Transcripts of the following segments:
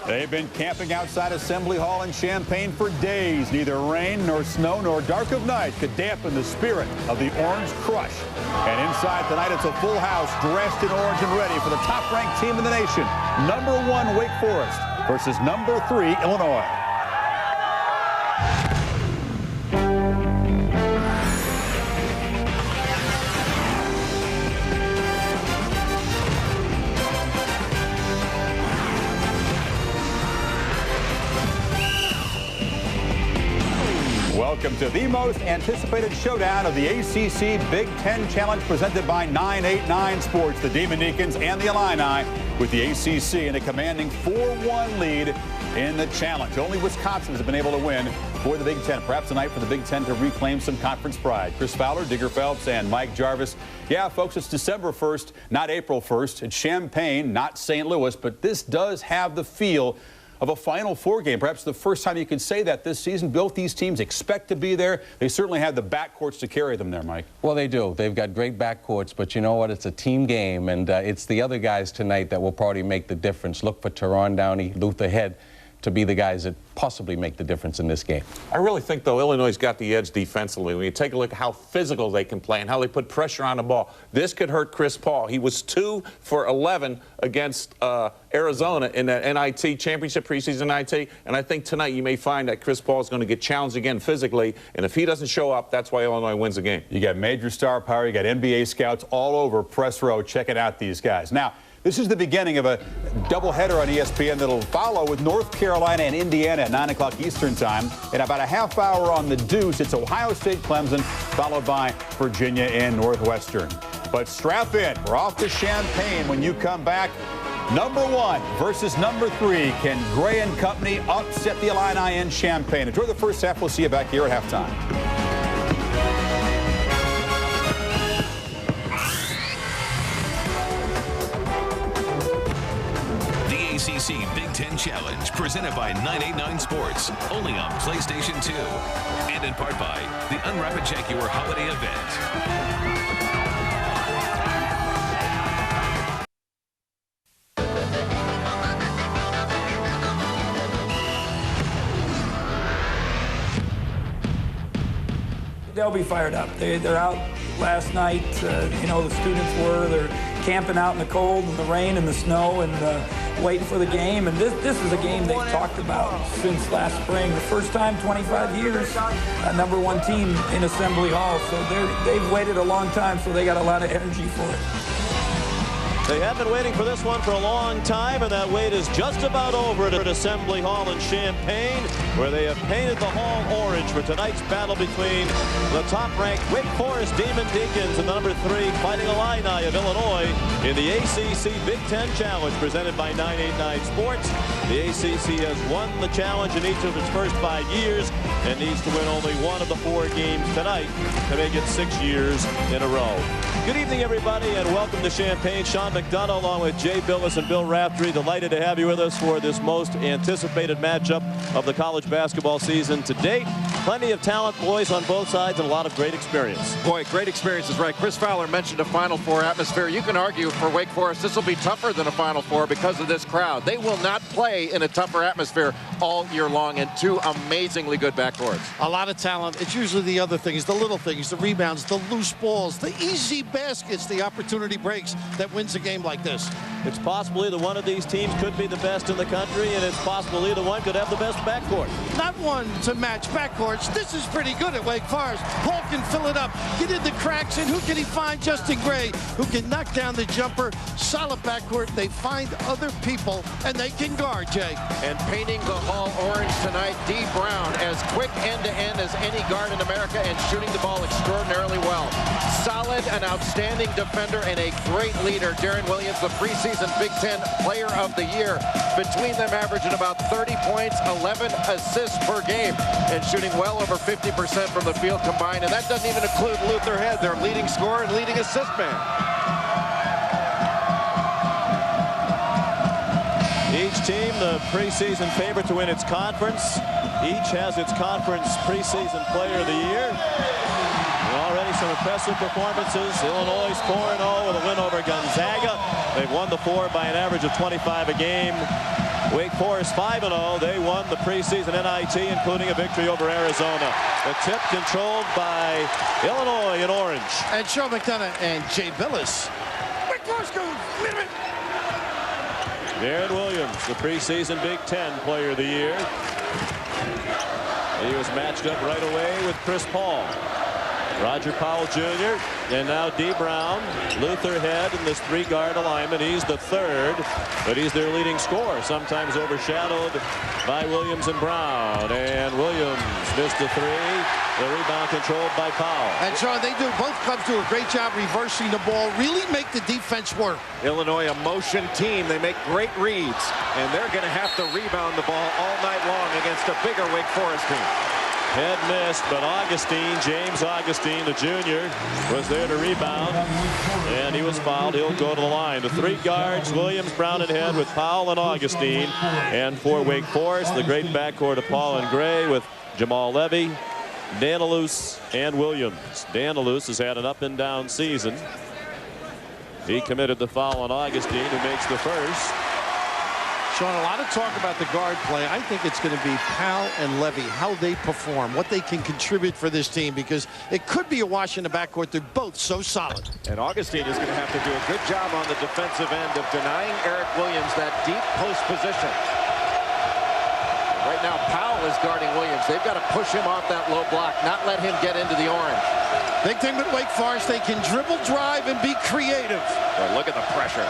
They've been camping outside Assembly Hall in Champaign for days. Neither rain nor snow nor dark of night could dampen the spirit of the Orange Crush. And inside tonight, it's a full house dressed in orange and ready for the top-ranked team in the nation. Number 1 Wake Forest versus number 3 Illinois. Welcome to the most anticipated showdown of the ACC Big Ten Challenge presented by 989 Sports. The Demon Deacons and the Illini with the ACC in a commanding 4-1 lead in the challenge. Only Wisconsin has been able to win for the Big Ten. Perhaps tonight for the Big Ten to reclaim some conference pride. Chris Fowler, Digger Phelps, and Mike Jarvis. Yeah, folks, it's December 1st, not April 1st. It's Champaign, not St. Louis, but this does have the feel of a Final Four game. Perhaps the first time you could say that this season. Both these teams expect to be there. They certainly have the backcourts to carry them there, Mike. Well, they do. They've got great backcourts, but you know what? It's a team game, and it's the other guys tonight that will probably make the difference. Look for Teron Downey, Luther Head to be the guys that possibly make the difference in this game. I really think, though, Illinois' got the edge defensively. When you take a look at how physical they can play and how they put pressure on the ball, this could hurt Chris Paul. He was 2 for 11 against Arizona in that NIT championship, preseason NIT, and I think tonight you may find that Chris Paul is going to get challenged again physically, and if he doesn't show up, that's why Illinois wins the game. You got major star power, you got NBA scouts all over press row checking out these guys. Now, this is the beginning of a doubleheader on ESPN that'll follow with North Carolina and Indiana at 9 o'clock Eastern time. In about a half hour on the Deuce, it's Ohio State Clemson, followed by Virginia and Northwestern. But strap in. We're off to Champaign when you come back. Number 1 versus number 3. Can Gray and company upset the Illini in Champaign? Enjoy the first half. We'll see you back here at halftime. ACC Big Ten Challenge presented by 989 Sports, only on PlayStation 2, and in part by the Unwrap and Check Your Holiday event. They'll be fired up. They're out last night. You know, the students were. They're camping out in the cold and the rain and the snow and waiting for the game. And this is a game they've talked about since last spring. The first time, 25 years, a number 1 team in Assembly Hall. So they've waited a long time, so they got a lot of energy for it. They have been waiting for this one for a long time, and that wait is just about over at Assembly Hall in Champaign, where they have painted the hall orange for tonight's battle between the top-ranked Wake Forest Demon Deacons and the number 3 Fighting Illini of Illinois in the ACC Big Ten Challenge presented by 989 Sports. The ACC has won the challenge in each of its first 5 years and needs to win only 1 of the 4 games tonight to make it 6 years in a row. Good evening, everybody, and welcome to Champaign. Sean McDonough along with Jay Billis and Bill Raftery. Delighted to have you with us for this most anticipated matchup of the college basketball season to date. Plenty of talent, boys, on both sides, and a lot of great experience. Boy, great experience is right. Chris Fowler mentioned a Final Four atmosphere. You can argue for Wake Forest this will be tougher than a Final Four because of this crowd. They will not play in a tougher atmosphere all year long, and 2 amazingly good backcourts. A lot of talent. It's usually the other things, the little things, the rebounds, the loose balls, the easy baskets, the opportunity breaks that wins a game like this. It's possible either one of these teams could be the best in the country, and it's possible either one could have the best backcourt. Not one to match backcourts. This is pretty good at Wake Forest. Paul can fill it up, get in the cracks, and who can he find? Justin Gray, who can knock down the jumper. Solid backcourt. They find other people, and they can guard, Jay. And painting the hall orange tonight, D. Brown, as quick end-to-end as any guard in America and shooting the ball extraordinarily well. Solid and outstanding defender and a great leader. Darren Williams, the preseason Big Ten Player of the Year. Between them averaging about 30 points, 11 assists per game, and shooting well over 50% from the field combined. And that doesn't even include Luther Head, their leading scorer and leading assist man. Each team, the preseason favorite to win its conference. Each has its conference preseason player of the year. And already some impressive performances. Illinois 4-0 with a win over Gonzaga. They've won the 4 by an average of 25 a game. Wake Forest 5-0. They won the preseason NIT, including a victory over Arizona. The tip controlled by Illinois in orange. And Sean McDonough and Jay Billis. Wake Forest goes. Wait a minute. Darren Williams, the preseason Big Ten Player of the Year. He was matched up right away with Chris Paul. Roger Powell Jr. and now Dee Brown. Luther Head in this 3-guard alignment. He's the 3rd, but he's their leading scorer, sometimes overshadowed by Williams and Brown. And Williams missed the 3. The rebound controlled by Powell. And Sean, both clubs do a great job reversing the ball, really make the defense work. Illinois, a motion team. They make great reads, and they're going to have to rebound the ball all night long against a bigger Wake Forest team. Head missed, but James Augustine, the junior, was there to rebound, and he was fouled. He'll go to the line. The 3 guards, Williams, Brown, and Head, with Powell and Augustine. And for Wake Forest, the great backcourt of Paul and Gray with Jamal Levy, Danilus, and Williams. Danilus has had an up-and-down season. He committed the foul on Augustine, who makes the first. Sean, a lot of talk about the guard play. I think it's going to be Powell and Levy, how they perform, what they can contribute for this team, because it could be a wash in the backcourt. They're both so solid. And Augustine is going to have to do a good job on the defensive end of denying Eric Williams that deep post position. Right now, Powell is guarding Williams. They've got to push him off that low block, not let him get into the orange. Big thing with Wake Forest, they can dribble, drive, and be creative. But look at the pressure.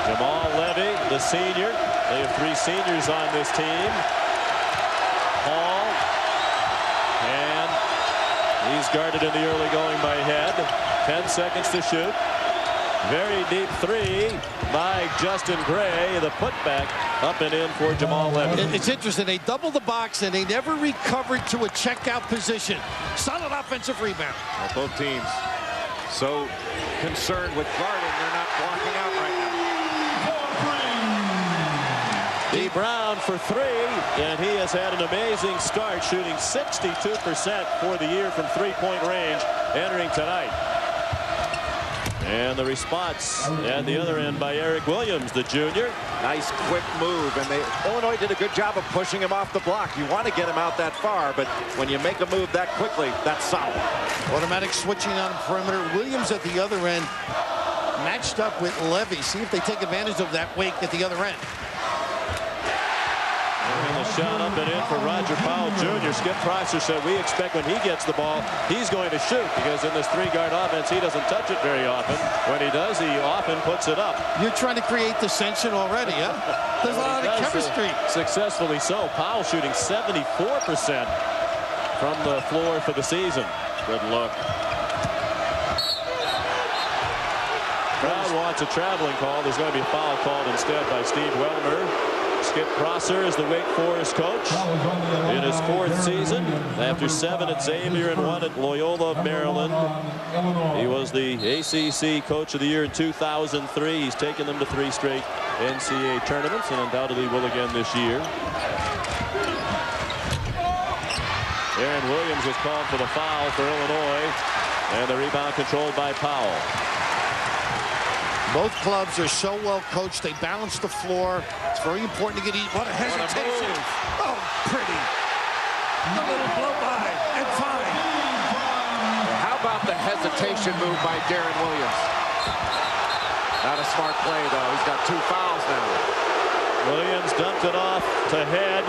Jamal Levy, the senior. They have 3 seniors on this team. Paul, and he's guarded in the early going by Head. 10 seconds to shoot. Very deep 3 by Justin Gray. The putback up and in for Jamal Levy. It's interesting. They doubled the box, and they never recovered to a checkout position. Solid offensive rebound. Well, both teams so concerned with guarding, they're not blocking out right now. Dee Brown for 3, and he has had an amazing start, shooting 62% for the year from 3-point range entering tonight. And the response at the other end by Eric Williams, the junior. Nice quick move, and Illinois did a good job of pushing him off the block. You want to get him out that far, but when you make a move that quickly, that's solid. Automatic switching on perimeter. Williams at the other end, matched up with Levy. See if they take advantage of that wake at the other end. And the shot up and in for Roger Powell Jr. Skip Prosser said we expect when he gets the ball, he's going to shoot, because in this 3-guard offense, he doesn't touch it very often. When he does, he often puts it up. You're trying to create dissension already, huh? There's a lot of chemistry. Successfully so. Powell shooting 74% from the floor for the season. Good look. Crowd wants a traveling call. There's going to be a foul called instead by Steve Wellmer. Skip Prosser is the Wake Forest coach in his 4th season. After 7 at Xavier and 1 at Loyola of Maryland. He was the ACC Coach of the Year in 2003. He's taken them to 3 straight NCAA tournaments and undoubtedly will again this year. Aaron Williams was called for the foul for Illinois, and the rebound controlled by Powell. Both clubs are so well coached. They balance the floor. It's very important to get What a hesitation. Oh, pretty. A little blow by and fine. Well, how about the hesitation move by Darren Williams? Not a smart play, though. He's got 2 fouls now. Williams dumped it off to Head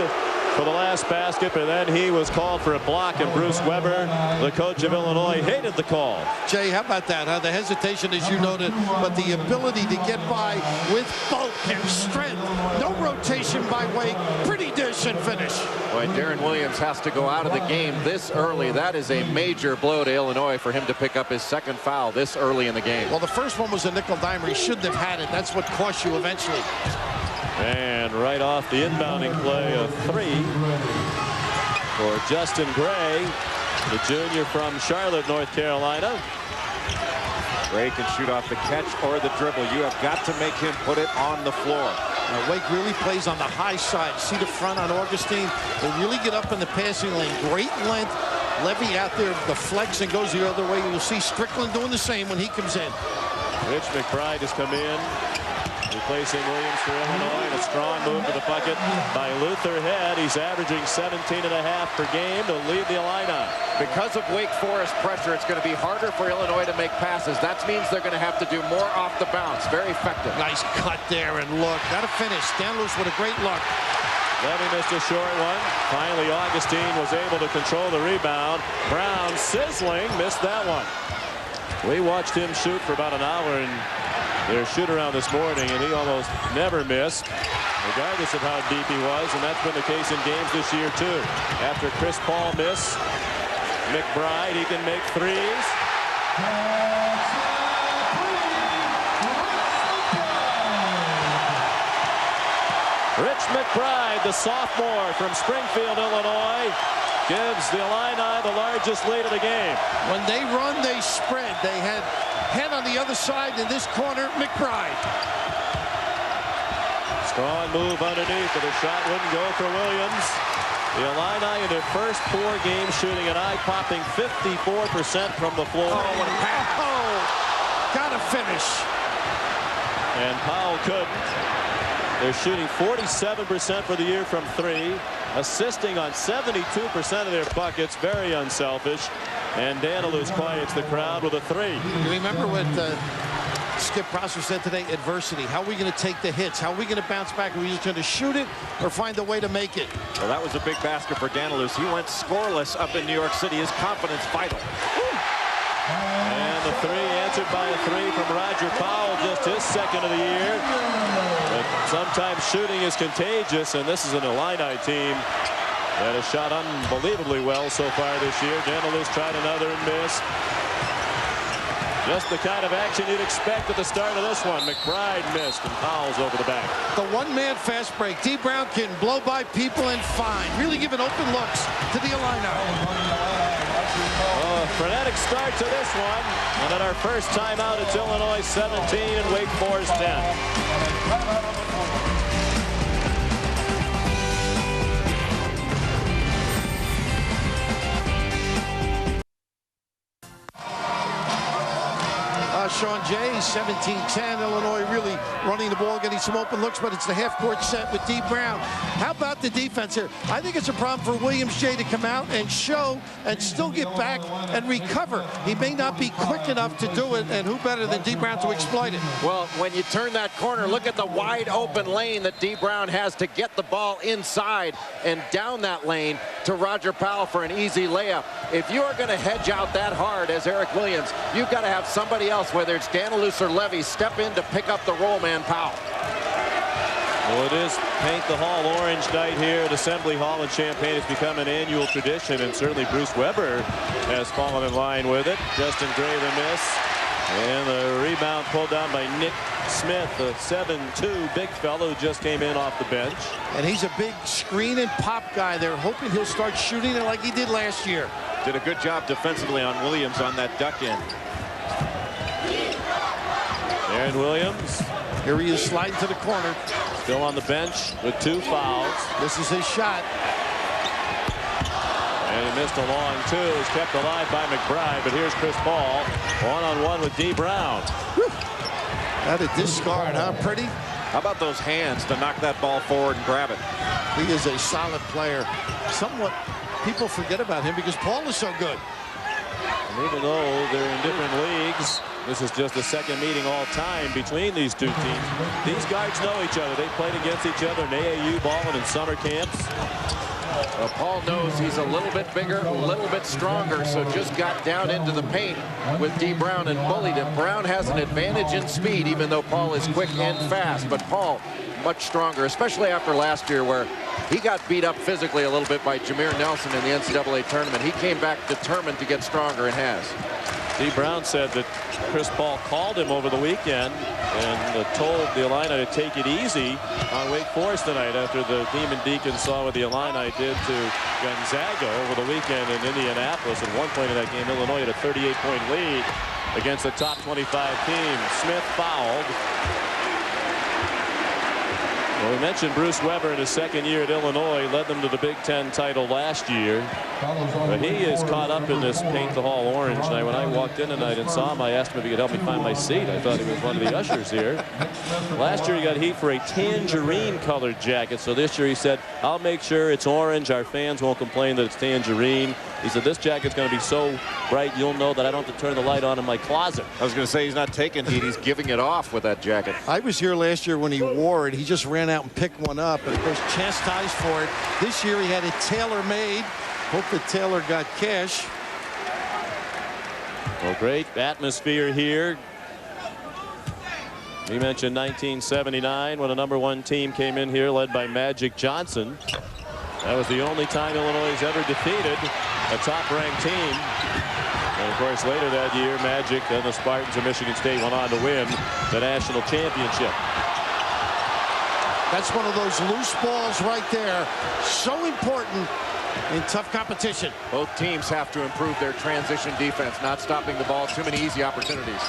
for the last basket, but then he was called for a block, and Bruce Weber, the coach of Illinois, hated the call. Jay, how about that? Huh? The hesitation, as you noted, but the ability to get by with bulk and strength. No rotation by Wake. Pretty dish and finish. Boy, Darren Williams has to go out of the game this early. That is a major blow to Illinois for him to pick up his 2nd foul this early in the game. Well, the first one was a nickel dimer. He shouldn't have had it. That's what cost you eventually. And right off the inbounding play, a 3 for Justin Gray, the junior from Charlotte, North Carolina. Gray can shoot off the catch or the dribble. You have got to make him put it on the floor. Wake really plays on the high side. See the front on Augustine? They really get up in the passing lane. Great length. Levy out there deflects and goes the other way. You'll see Strickland doing the same when he comes in. Rich McBride has come in, replacing Williams for Illinois. And a strong move to the bucket by Luther Head. He's averaging 17.5 per game to lead the Illini. Because of Wake Forest pressure, it's going to be harder for Illinois to make passes. That means they're going to have to do more off the bounce. Very effective. Nice cut there, and look, got to finish. Stanley with a great look. Levy missed a short one. Finally, Augustine was able to control the rebound. Brown sizzling, missed that one. We watched him shoot for about an hour in their shoot-around this morning, and he almost never missed, regardless of how deep he was, and that's been the case in games this year, too. After Chris Paul missed, McBride, he can make threes. Rich McBride, the sophomore from Springfield, Illinois, gives the Illini the largest lead of the game. When they run, they spread. They had Head on the other side. In this corner, McBride. Strong move underneath, but the shot wouldn't go for Williams. The Illini in their first 4 games shooting an eye-popping 54% from the floor. Oh, what a pass. Oh, gotta finish. And Powell couldn't. They're shooting 47% for the year from 3, assisting on 72% of their buckets. Very unselfish. And Danilus quiets the crowd with a 3. You remember what Skip Prosser said today? Adversity. How are we going to take the hits? How are we going to bounce back? Are we just going to shoot it or find a way to make it? Well, that was a big basket for Danilus. He went scoreless up in New York City. His confidence vital. And the 3 answered by a 3 from Roger Powell, just his second of the year. But sometimes shooting is contagious, and this is an Illini team that has shot unbelievably well so far this year. Danilus tried another and missed. Just the kind of action you'd expect at the start of this one. McBride missed, and Powell's over the back. The one-man fast break. D. Brown can blow by people and find. Really giving open looks to the Illini. Frenetic start to this one. And at our first time out, it's Illinois 17 and Wake Forest 10. Sean Jay, 17-10. Illinois really running the ball, getting some open looks, but it's the half-court set with D. Brown. How about the defense here? I think it's a problem for Williams J to come out and show and still get back and recover. He may not be quick enough to do it, and who better than D. Brown to exploit it? Well, when you turn that corner, look at the wide open lane that D. Brown has to get the ball inside and down that lane to Roger Powell for an easy layup. If you are going to hedge out that hard as Eric Williams, you've got to have somebody else, whether it's Danilus or Levy, step in to pick up the roll man Powell. Well, it is Paint the Hall Orange night here at Assembly Hall in Champaign. It's become an annual tradition, and certainly Bruce Weber has fallen in line with it. Justin Gray the miss, and the rebound pulled down by Nick Smith, the 7'2" big fellow who just came in off the bench. And he's a big screen and pop guy. They're hoping he'll start shooting it like he did last year. Did a good job defensively on Williams on that duck in. Aaron Williams. Here he is sliding to the corner. Still on the bench with 2 fouls. This is his shot. And he missed a long 2. It's kept alive by McBride, but here's Chris Paul one-on-one with D. Brown. How a discard, huh? Pretty. How about those hands to knock that ball forward and grab it? He is a solid player. Somewhat people forget about him because Paul is so good. And even though they're in different leagues, this is just the second meeting all time between these two teams. These guards know each other. They played against each other in AAU ball and in summer camps. Well, Paul knows he's a little bit bigger, a little bit stronger, so just got down into the paint with D. Brown and bullied him. Brown has an advantage in speed, even though Paul is quick and fast, but Paul much stronger, especially after last year where he got beat up physically a little bit by Jameer Nelson in the NCAA tournament. He came back determined to get stronger and has. D. Brown said that Chris Paul called him over the weekend and told the Illini to take it easy on Wake Forest tonight after the Demon Deacons saw what the Illini did to Gonzaga over the weekend in Indianapolis. At one point in that game, Illinois had a 38-point lead against the top 25 team. Smith fouled. We mentioned Bruce Weber in his second year at Illinois led them to the Big Ten title last year. But he is caught up in this paint the hall orange. And when I walked in tonight and saw him, I asked him if he could help me find my seat. I thought he was one of the ushers here. Last year he got heat for a tangerine colored jacket. So this year he said, I'll make sure it's orange. Our fans won't complain that it's tangerine. He said, this jacket's going to be so bright you'll know that I don't have to turn the light on in my closet. I was going to say he's not taking heat. He's giving it off with that jacket. I was here last year when he wore it. He just ran out and picked one up and of course chastised for it. This year he had it tailor-made. Hope the tailor got cash. Well, great atmosphere here. We mentioned 1979 when a #1 team came in here led by Magic Johnson. That was the only time Illinois has ever defeated a top-ranked team. And of course, later that year, Magic and the Spartans of Michigan State went on to win the national championship. That's one of those loose balls right there. So important in tough competition. Both teams have to improve their transition defense, not stopping the ball. Too many easy opportunities.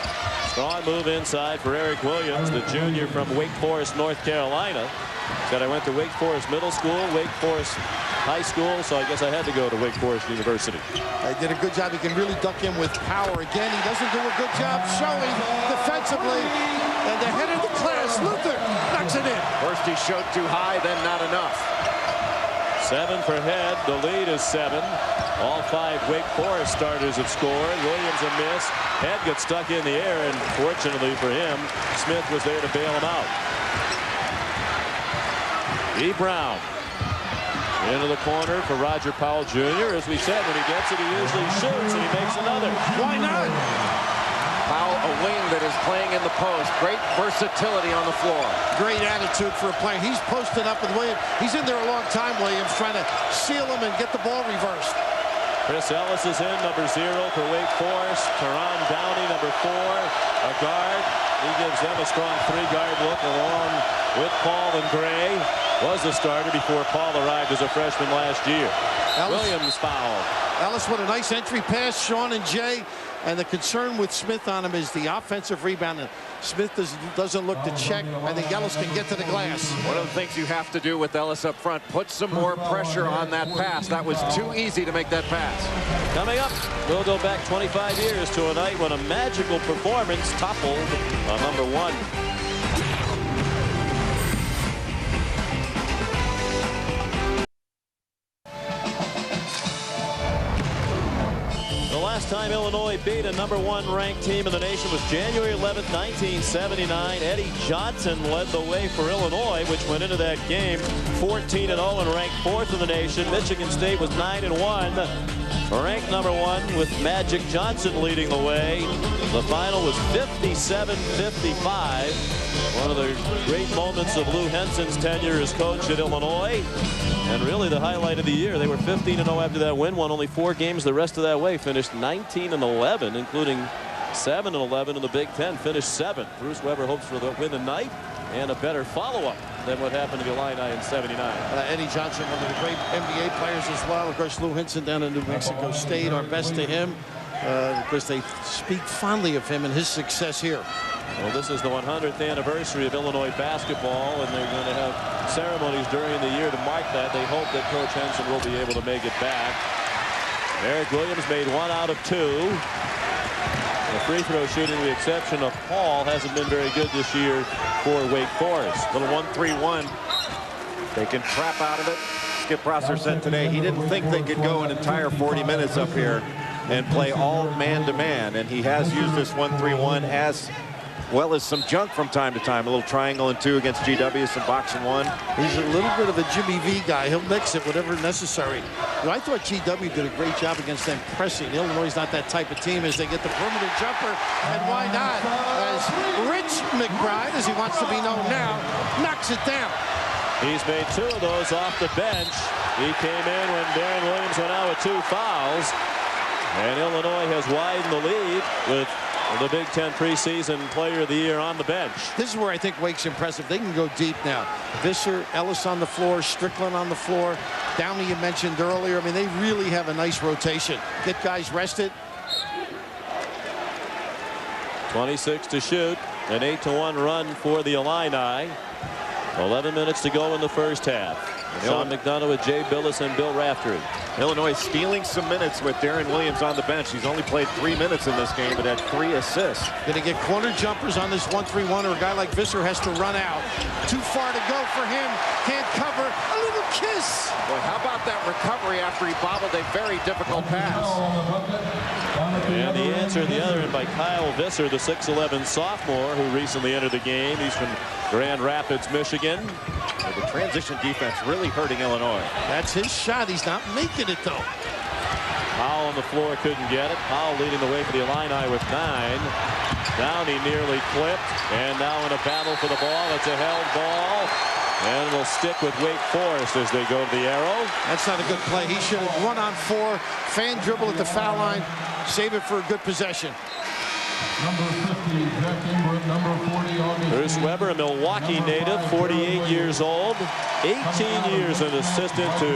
Strong move inside for Eric Williams, the junior from Wake Forest, North Carolina. Said I went to Wake Forest Middle School, Wake Forest High School, so I guess I had to go to Wake Forest University. He did a good job. He can really duck in with power. Again, he doesn't do a good job showing defensively. And the head of the class, Luther, knocks it in. First he showed too high, then not enough. 7 for Head. The lead is 7. All 5 Wake Forest starters have scored. Williams a miss. Head got stuck in the air, and fortunately for him, Smith was there to bail him out. E. Brown into the corner for Roger Powell Jr. As we said, when he gets it, he usually shoots, and he makes another. Why not? Powell, a wing that is playing in the post. Great versatility on the floor. Great attitude for a player. He's posted up with Williams. He's in there a long time, Williams, trying to seal him and get the ball reversed. Chris Ellis is in, #0 for Wake Forest. Teron Downey, #4, a guard. He gives them a strong 3-guard look along with Paul and Gray. Was a starter before Paul arrived as a freshman last year. Williams fouled. Ellis with a nice entry pass, Sean and Jay. And the concern with Smith on him is the offensive rebound. And Smith doesn't look to check. I think Ellis can get to the glass. One of the things you have to do with Ellis up front, put some more pressure on that pass. That was too easy to make that pass. Coming up, we'll go back 25 years to a night when a magical performance toppled a #1. Last time Illinois beat a #1 ranked team in the nation was January 11th, 1979. Eddie Johnson led the way for Illinois, which went into that game 14-0 and ranked 4th in the nation. Michigan State was 9-1, ranked #1 with Magic Johnson leading the way. The final was 57-55. One of the great moments of Lou Henson's tenure as coach at Illinois. And really the highlight of the year. They were 15-0 after that win, won only 4 games the rest of that way, finished 19-11, including 7-11 in the Big Ten, finished 7th. Bruce Weber hopes for the win tonight and a better follow-up than what happened to the Illini in '79. Eddie Johnson, one of the great NBA players as well. Of course, Lou Henson down in New Mexico State, our best to him. Of course, they speak fondly of him and his success here. Well, this is the 100th anniversary of Illinois basketball, and they're going to have ceremonies during the year to mark that. They hope that Coach Henson will be able to make it back. Eric Williams made 1 out of 2. The free throw shooting, with the exception of Paul, hasn't been very good this year for Wake Forest. Little 1-3-1. They can trap out of it. Skip Prosser said today he didn't think they could go an entire 40 minutes up here and play all man-to-man, and he has used this 1-3-1 as well as some junk from time to time. A little triangle and 2 against GW, some box and 1. He's a little bit of a Jimmy V guy. He'll mix it, whatever necessary. You know, I thought GW did a great job against them pressing. Illinois is not that type of team as they get the perimeter jumper. And why not? As Rich McBride, as he wants to be known now, knocks it down. He's made 2 of those off the bench. He came in when Darren Williams went out with 2 fouls. And Illinois has widened the lead with the Big Ten preseason player of the year on the bench. This is where I think Wake's impressive. They can go deep now. Visser, Ellis on the floor, Strickland on the floor. Downey you mentioned earlier. I mean, they really have a nice rotation. Get guys rested. 26 to shoot. An 8-1 run for the Illini. 11 minutes to go in the first half. Sean McDonough with Jay Billis and Bill Raftery. Illinois stealing some minutes with Darren Williams on the bench. He's only played 3 minutes in this game, but had 3 assists. Going to get corner jumpers on this 1-3-1, or a guy like Visser has to run out. Too far to go for him. Can't cover. A little kiss. Boy, how about that recovery after he bobbled a very difficult pass? And the answer at the other end by Kyle Visser, the 6'11 sophomore who recently entered the game. He's from Grand Rapids, Michigan. The transition defense really hurting Illinois. That's his shot. He's not making it, though. Powell on the floor couldn't get it. Powell leading the way for the Illini with 9. Downey nearly clipped. And now in a battle for the ball. It's a held ball. And will stick with Wake Forest as they go to the arrow. That's not a good play. He should have 1-on-4, fan dribble at the foul line, save it for a good possession. Number 50, Jack Ingram. Number 40, August. Bruce Weber, a Milwaukee native, 48 years old, 18 years an assistant to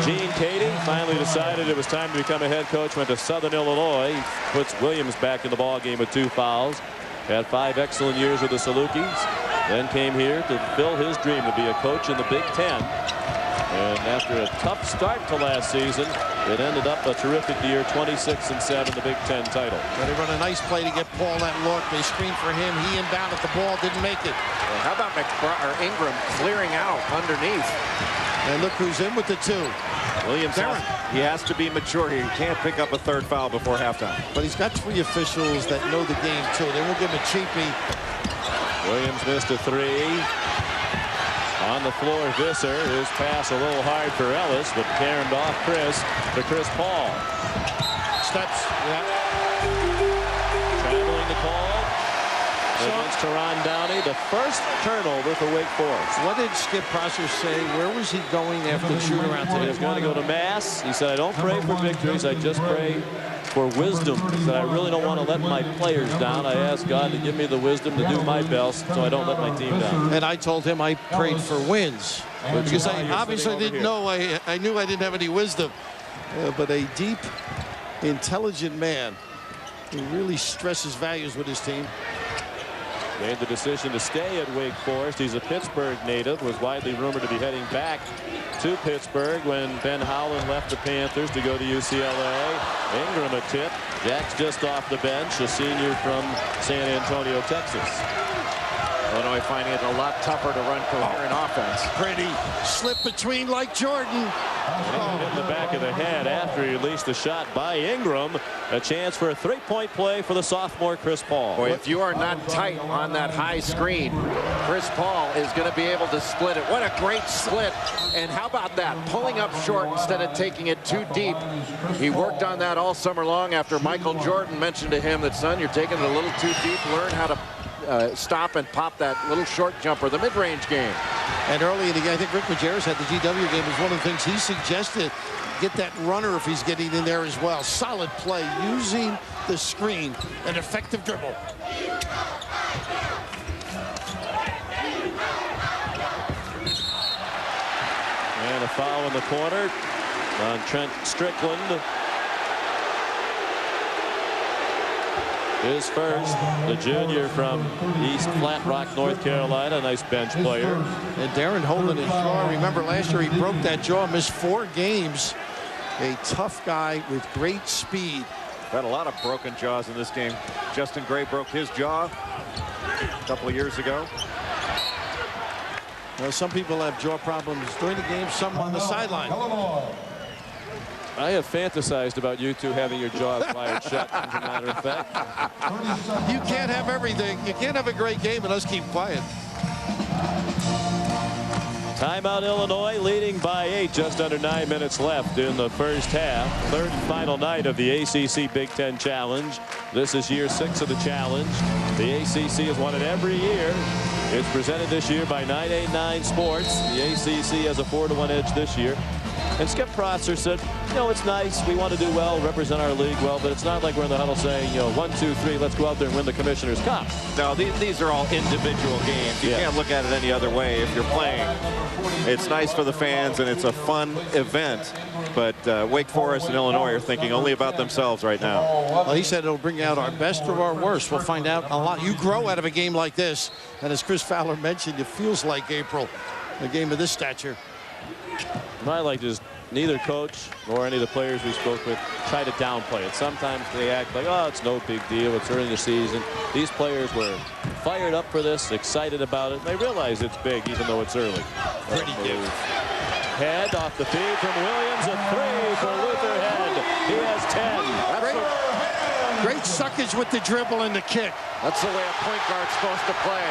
Gene Cady. Finally decided it was time to become a head coach. Went to Southern Illinois. Puts Williams back in the ball game with 2 fouls. Had 5 excellent years with the Salukis. Then came here to fulfill his dream to be a coach in the Big Ten. And after a tough start to last season, it ended up a terrific year, 26-7, the Big Ten title. But they run a nice play to get Paul that look. They screen for him. He inbounded the ball, didn't make it. Well, how about Ingram clearing out underneath? And look who's in with the 2. Williams, he has to be mature here. He can't pick up a 3rd foul before halftime. But he's got 3 officials that know the game, too. They won't give him a cheapie. Williams missed a 3. On the floor, Visser. His pass a little hard for Ellis, but carried off to Chris Paul. Steps. Yeah. Traveling the call against Teron Downey. The first turnover for Wake Forest. What did Skip Prosser say? Where was he going after the shoot-around today? He was going to go to Mass. He said, I don't pray for victories. I just pray for wisdom. He said, I really don't want to let my players down. I ask God to give me the wisdom to do my best so I don't let my team down. And I told him I prayed for wins. Because I obviously didn't know. I knew I didn't have any wisdom. But a deep, intelligent man who really stresses values with his team. Made the decision to stay at Wake Forest. He's a Pittsburgh native. Was widely rumored to be heading back to Pittsburgh when Ben Howland left the Panthers to go to UCLA. Ingram a tip. Jack's just off the bench, a senior from San Antonio, Texas. Illinois finding it a lot tougher to run coherent offense. Pretty slip between like Jordan. Hit in the back of the head after he released the shot by Ingram. A chance for a 3-point play for the sophomore Chris Paul. Boy, if you are not tight on that high screen, Chris Paul is going to be able to split it. What a great split. And how about that? Pulling up short instead of taking it too deep. He worked on that all summer long after Michael Jordan mentioned to him that, son, you're taking it a little too deep. Learn how to stop and pop that little short jumper, the mid-range game. And early in the game, I think Rick Majerus had the GW game was one of the things he suggested. Get that runner if he's getting in there as well. Solid play using the screen. An effective dribble. And a foul in the corner on Trent Strickland. His first, the junior from East Flat Rock, North Carolina, nice bench player. And Darren holding his jaw. Remember last year he broke that jaw, missed 4 games. A tough guy with great speed. Had a lot of broken jaws in this game. Justin Gray broke his jaw a couple of years ago. Well, some people have jaw problems during the game, some on the sideline. I have fantasized about you two having your jaws wired shut, as a matter of fact. You can't have everything. You can't have a great game and us keep quiet. Timeout, Illinois leading by 8, just under 9 minutes left in the first half. 3rd and final night of the ACC Big Ten Challenge. This is year 6 of the challenge. The ACC has won it every year. It's presented this year by 989 Sports. The ACC has a 4-to-1 edge this year. And Skip Prosser said, you know, it's nice. We want to do well, represent our league well, but it's not like we're in the huddle saying, you know, 1, 2, 3, let's go out there and win the Commissioner's Cup. No, these are all individual games. You can't look at it any other way if you're playing. It's nice for the fans, and it's a fun event. But Wake Forest and Illinois are thinking only about themselves right now. Well, he said it'll bring out our best or our worst. We'll find out a lot. You grow out of a game like this. And as Chris Fowler mentioned, it feels like April, a game of this stature. What I like is neither coach nor any of the players we spoke with try to downplay it. Sometimes they act like, oh, it's no big deal. It's early in the season. These players were fired up for this, excited about it. They realize it's big, even though it's early. Pretty good. Head off the feed from Williams, a 3 for Luther Head. He has 10. Great suckage with the dribble and the kick. That's the way a point guard's supposed to play.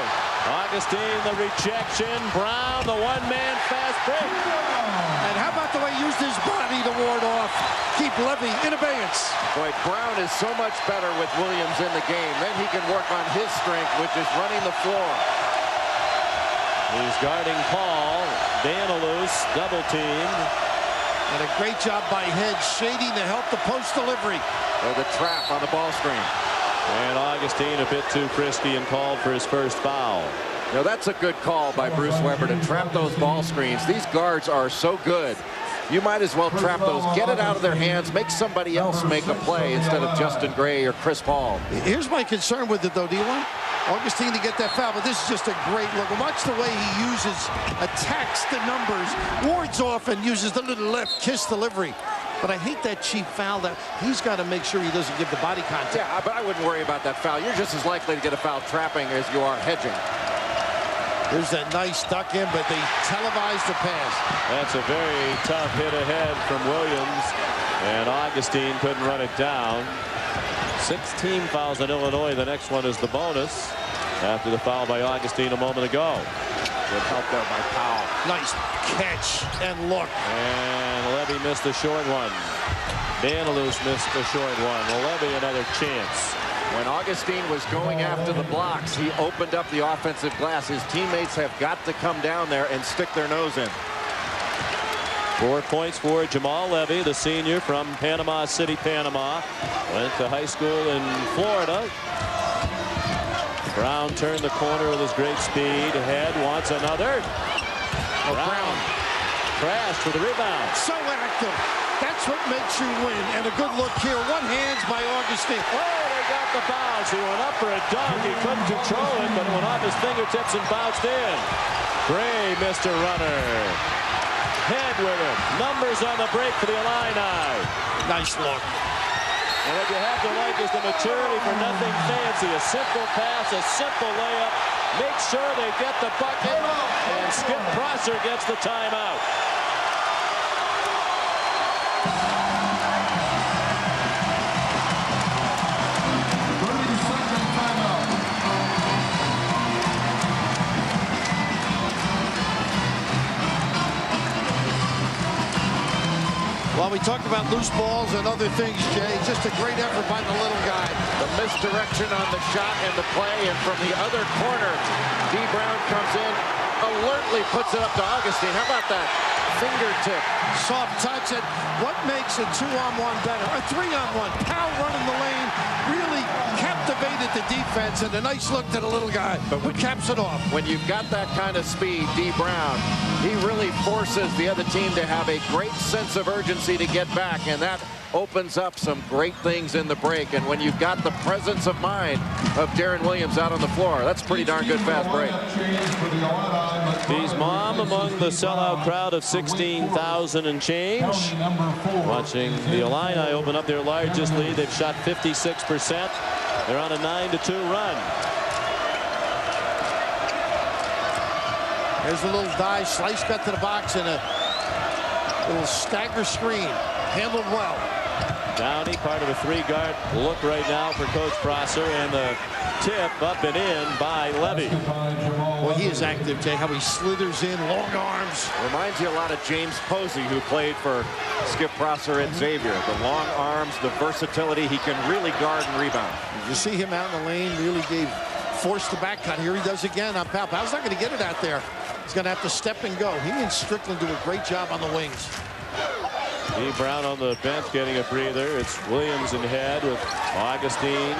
Augustine, the rejection. Brown, the one-man fast break. And how about the way he used his body to ward off? Keep Levy in abeyance. Boy, Brown is so much better with Williams in the game. Then he can work on his strength, which is running the floor. He's guarding Paul. Danilus, double teamed. And a great job by Head shading to help the post delivery. Or the trap on the ball screen. And Augustine a bit too frisky and called for his first foul. Now that's a good call by Bruce Weber to trap those ball screens. These guards are so good. You might as well trap those. Get it out of their hands. Make somebody else make a play instead of Justin Gray or Chris Paul. Here's my concern with it, though, D1. Augustine to get that foul, but this is just a great look. Watch the way he attacks the numbers, wards off, and uses the little left kiss delivery. But I hate that cheap foul that he's got to make sure he doesn't give the body contact. Yeah, but I wouldn't worry about that foul. You're just as likely to get a foul trapping as you are hedging. There's that nice duck in, but they televised the pass. That's a very tough hit ahead from Williams, and Augustine couldn't run it down. 16 fouls on Illinois. The next one is the bonus after the foul by Augustine a moment ago. Good help there by Powell. Nice catch and look. And Levy missed a short one. Danilus missed a short one. Well, Levy another chance. When Augustine was going after the blocks, he opened up the offensive glass. His teammates have got to come down there and stick their nose in. 4 points for Jamal Levy, the senior from Panama City, Panama. Went to high school in Florida. Brown turned the corner with his great speed. Head wants another. Brown crashed for the rebound. So active. That's what makes you win. And a good look here. One hands by Augustine. Oh, they got the bounce. He went up for a dunk. He couldn't control it, but it went off his fingertips and bounced in. Gray missed a runner. Head with it. Numbers on the break for the Illini. Nice look. And what you have to like is the maturity for nothing fancy. A simple pass, a simple layup. Make sure they get the bucket. And Skip Prosser gets the timeout. Well, we talked about loose balls and other things, Jay. Just a great effort by the little guy. The misdirection on the shot and the play, and from the other corner, D. Brown comes in, alertly puts it up to Augustine. How about that fingertip? Soft touch. And what makes a 2-on-1 better? A 3-on-1. Powell running the lane really captivated the defense, and a nice look to the little guy who caps it off. When you've got that kind of speed, D. Brown, he really forces the other team to have a great sense of urgency to get back, and that opens up some great things in the break. And when you've got the presence of mind of Darren Williams out on the floor, that's a pretty darn good fast break. He's mom among the sellout crowd of 16,000 and change. Watching the Illini open up their largest lead. They've shot 56%. They're on a 9-2 run. There's a little dive, slice cut to the box, and a little stagger screen. Handled well. Downey, part of a 3-guard look right now for Coach Prosser, and the tip up and in by Levy. Well, he is active, Jay. How he slithers in, long arms. Reminds you a lot of James Posey, who played for Skip Prosser at Xavier. The long arms, the versatility. He can really guard and rebound. You see him out in the lane, really forced the back cut. Here he does again on Powell. Powell's not going to get it out there. He's going to have to step and go. He and Strickland do a great job on the wings. Dee Brown on the bench getting a breather. It's Williams in head with Augustine,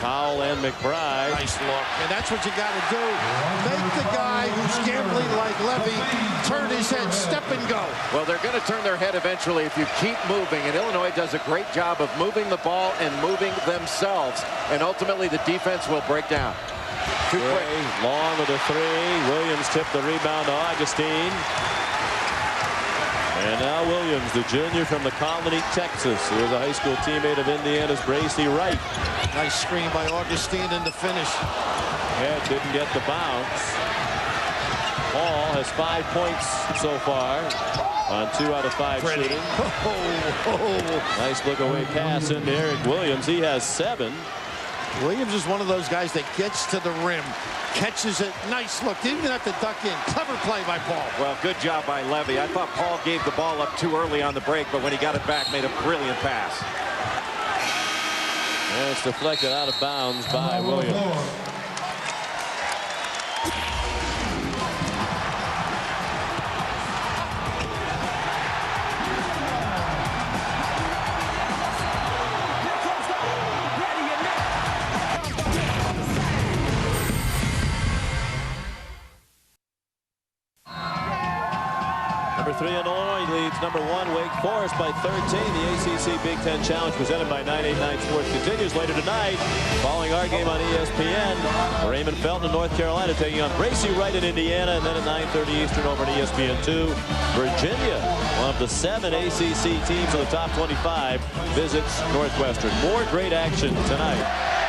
Powell, and McBride. Nice look. And that's what you got to do. Make the guy who's gambling like Levy turn his head, step and go. Well, they're going to turn their head eventually if you keep moving. And Illinois does a great job of moving the ball and moving themselves. And ultimately, the defense will break down. Too quick. Long with a three. Williams tipped the rebound to Augustine. And now Williams, the junior from the Colony, Texas, who is a high school teammate of Indiana's Bracy Wright. Nice screen by Augustine in the finish. Head didn't get the bounce. Paul has 5 points so far on 2 out of 5 shooting. Nice look away pass into Eric Williams. He has 7. Williams is one of those guys that gets to the rim, catches it. Nice look. Didn't even have to duck in. Clever play by Paul. Well, good job by Levy. I thought Paul gave the ball up too early on the break, but when he got it back, made a brilliant pass. And it's deflected out of bounds by Williams. Number 3 Illinois leads number 1 Wake Forest by 13. The ACC Big Ten Challenge presented by 989 Sports continues later tonight. Following our game on ESPN, Raymond Felton in North Carolina taking on Bracy Wright in Indiana, and then at 9:30 Eastern over at ESPN2. Virginia, one of the 7 ACC teams in the top 25, visits Northwestern. More great action tonight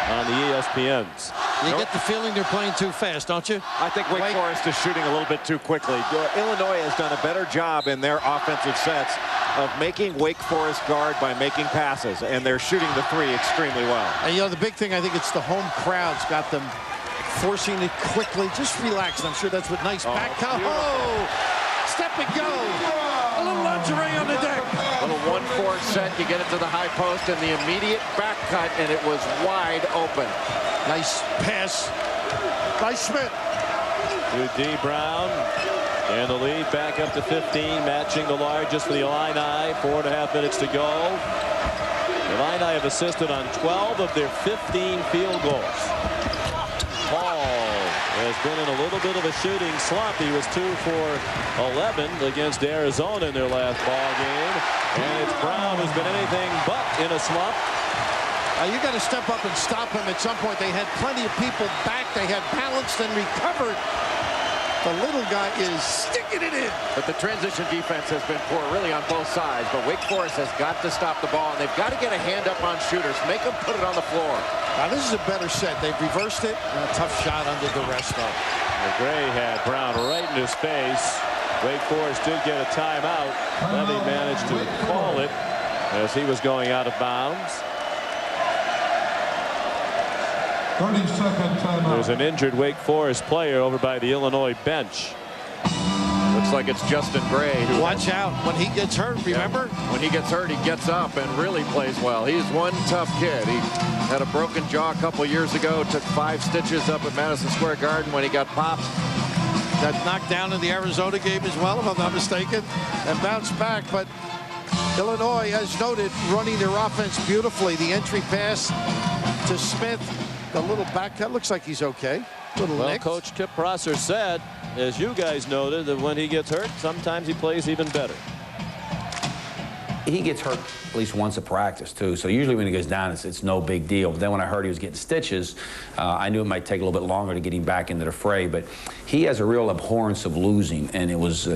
on the ESPNs. You get the feeling they're playing too fast, don't you? I think Wake Forest is shooting a little bit too quickly. Illinois has done a better job in their offensive sets of making Wake Forest guard by making passes, and they're shooting the 3 extremely well. And, you know, the big thing, I think it's the home crowd's got them forcing it quickly. Just relax. I'm sure that's what nice back. Step and go. A little lingerie on the deck. A little 1-4 set. You get it to the high post, and the immediate back cut, and it was wide open. Nice pass by Schmidt. To Dee Brown. And the lead back up to 15, matching the largest for the Illini. 4.5 minutes to go. The Illini have assisted on 12 of their 15 field goals. Paul has been in a little bit of a shooting slump. He was 2 for 11 against Arizona in their last ball game. And it's Brown who's been anything but in a slump. You got to step up and stop him at some point. They had plenty of people back. They had balanced and recovered. The little guy is sticking it in. But the transition defense has been poor really on both sides. But Wake Forest has got to stop the ball, and they've got to get a hand up on shooters. Make them put it on the floor. Now, this is a better set. They've reversed it. And a tough shot under the rest of it. Gray had Brown right in his face. Wake Forest did get a timeout. Levy managed to call it as he was going out of bounds. 30-second timeout. There's an injured Wake Forest player over by the Illinois bench. Looks like it's Justin Gray. Watch out when he gets hurt, remember? When he gets hurt, he gets up and really plays well. He's one tough kid. He had a broken jaw a couple years ago, took 5 stitches up at Madison Square Garden when he got popped. Got knocked down in the Arizona game as well, if I'm not mistaken, and bounced back. But Illinois, as noted, running their offense beautifully. The entry pass to Smith. The little back cut looks like he's okay. Well, nicked. Coach Chip Prosser said, as you guys noted, that when he gets hurt, sometimes he plays even better. He gets hurt at least once at practice, too. So usually when he goes down, it's no big deal. But then when I heard he was getting stitches, I knew it might take a little bit longer to get him back into the fray. But he has a real abhorrence of losing, and it was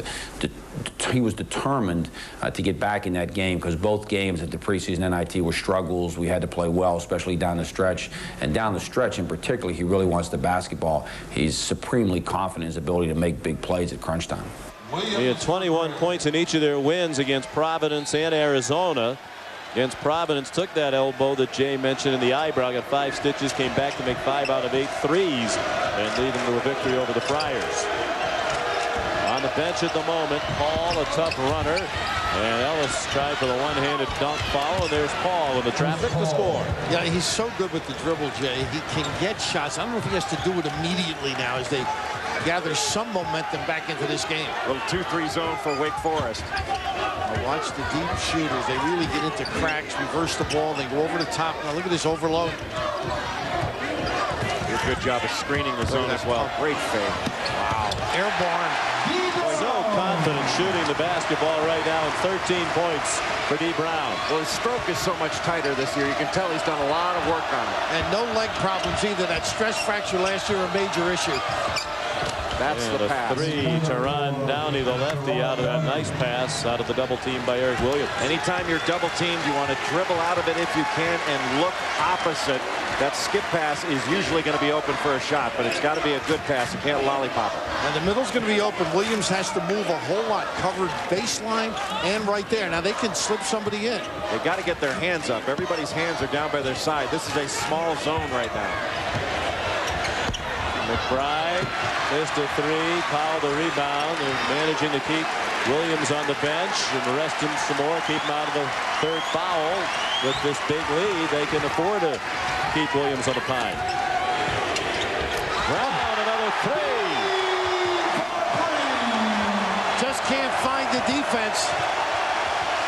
he was determined to get back in that game because both games at the preseason NIT were struggles. We had to play well, especially down the stretch. And down the stretch in particular, he really wants the basketball. He's supremely confident in his ability to make big plays at crunch time. He had 21 points in each of their wins against Providence and Arizona. Against Providence, took that elbow that Jay mentioned in the eyebrow, got 5 stitches, came back to make 5 out of 8 threes, and lead them to a victory over the Friars. On the bench at the moment, Paul, a tough runner, and Ellis tried for the one-handed dunk foul, and there's Paul in the traffic to score. Yeah, he's so good with the dribble, Jay. He can get shots. I don't know if he has to do it immediately now as they gather some momentum back into this game. Little 2-3 zone for Wake Forest. Now watch the deep shooters. They really get into cracks, reverse the ball, they go over the top. Now look at this overload. Good job of screening the zone as well. Great fade. Wow. Airborne. So confident shooting the basketball right now, and 13 points for D. Brown. Well, his stroke is so much tighter this year. You can tell he's done a lot of work on it. And no leg problems either. That stress fracture last year, a major issue. That's and the pass. Three, Teron Downey, the lefty, out of that nice pass out of the double team by Eric Williams. Anytime you're double teamed, you want to dribble out of it if you can and look opposite. That skip pass is usually going to be open for a shot, but it's got to be a good pass. You can't lollipop it. And the middle's going to be open. Williams has to move a whole lot, covered baseline and right there. Now they can slip somebody in. They got to get their hands up. Everybody's hands are down by their side. This is a small zone right now. McBride missed a three. Powell the rebound. They're managing to keep Williams on the bench and rest him some more. Keep him out of the third foul. With this big lead, they can afford to keep Williams on the pine. Brown, another three. Just can't find the defense.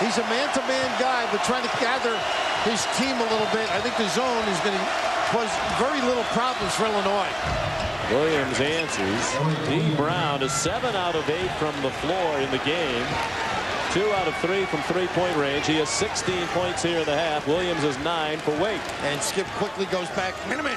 He's a man-to-man guy, but trying to gather his team a little bit. I think the zone is going to cause very little problems for Illinois. Williams answers. D. Brown is 7 out of 8 from the floor in the game. 2 out of 3 from three-point range. He has 16 points here in the half. Williams is 9 for Wake. And Skip quickly goes back. Minute.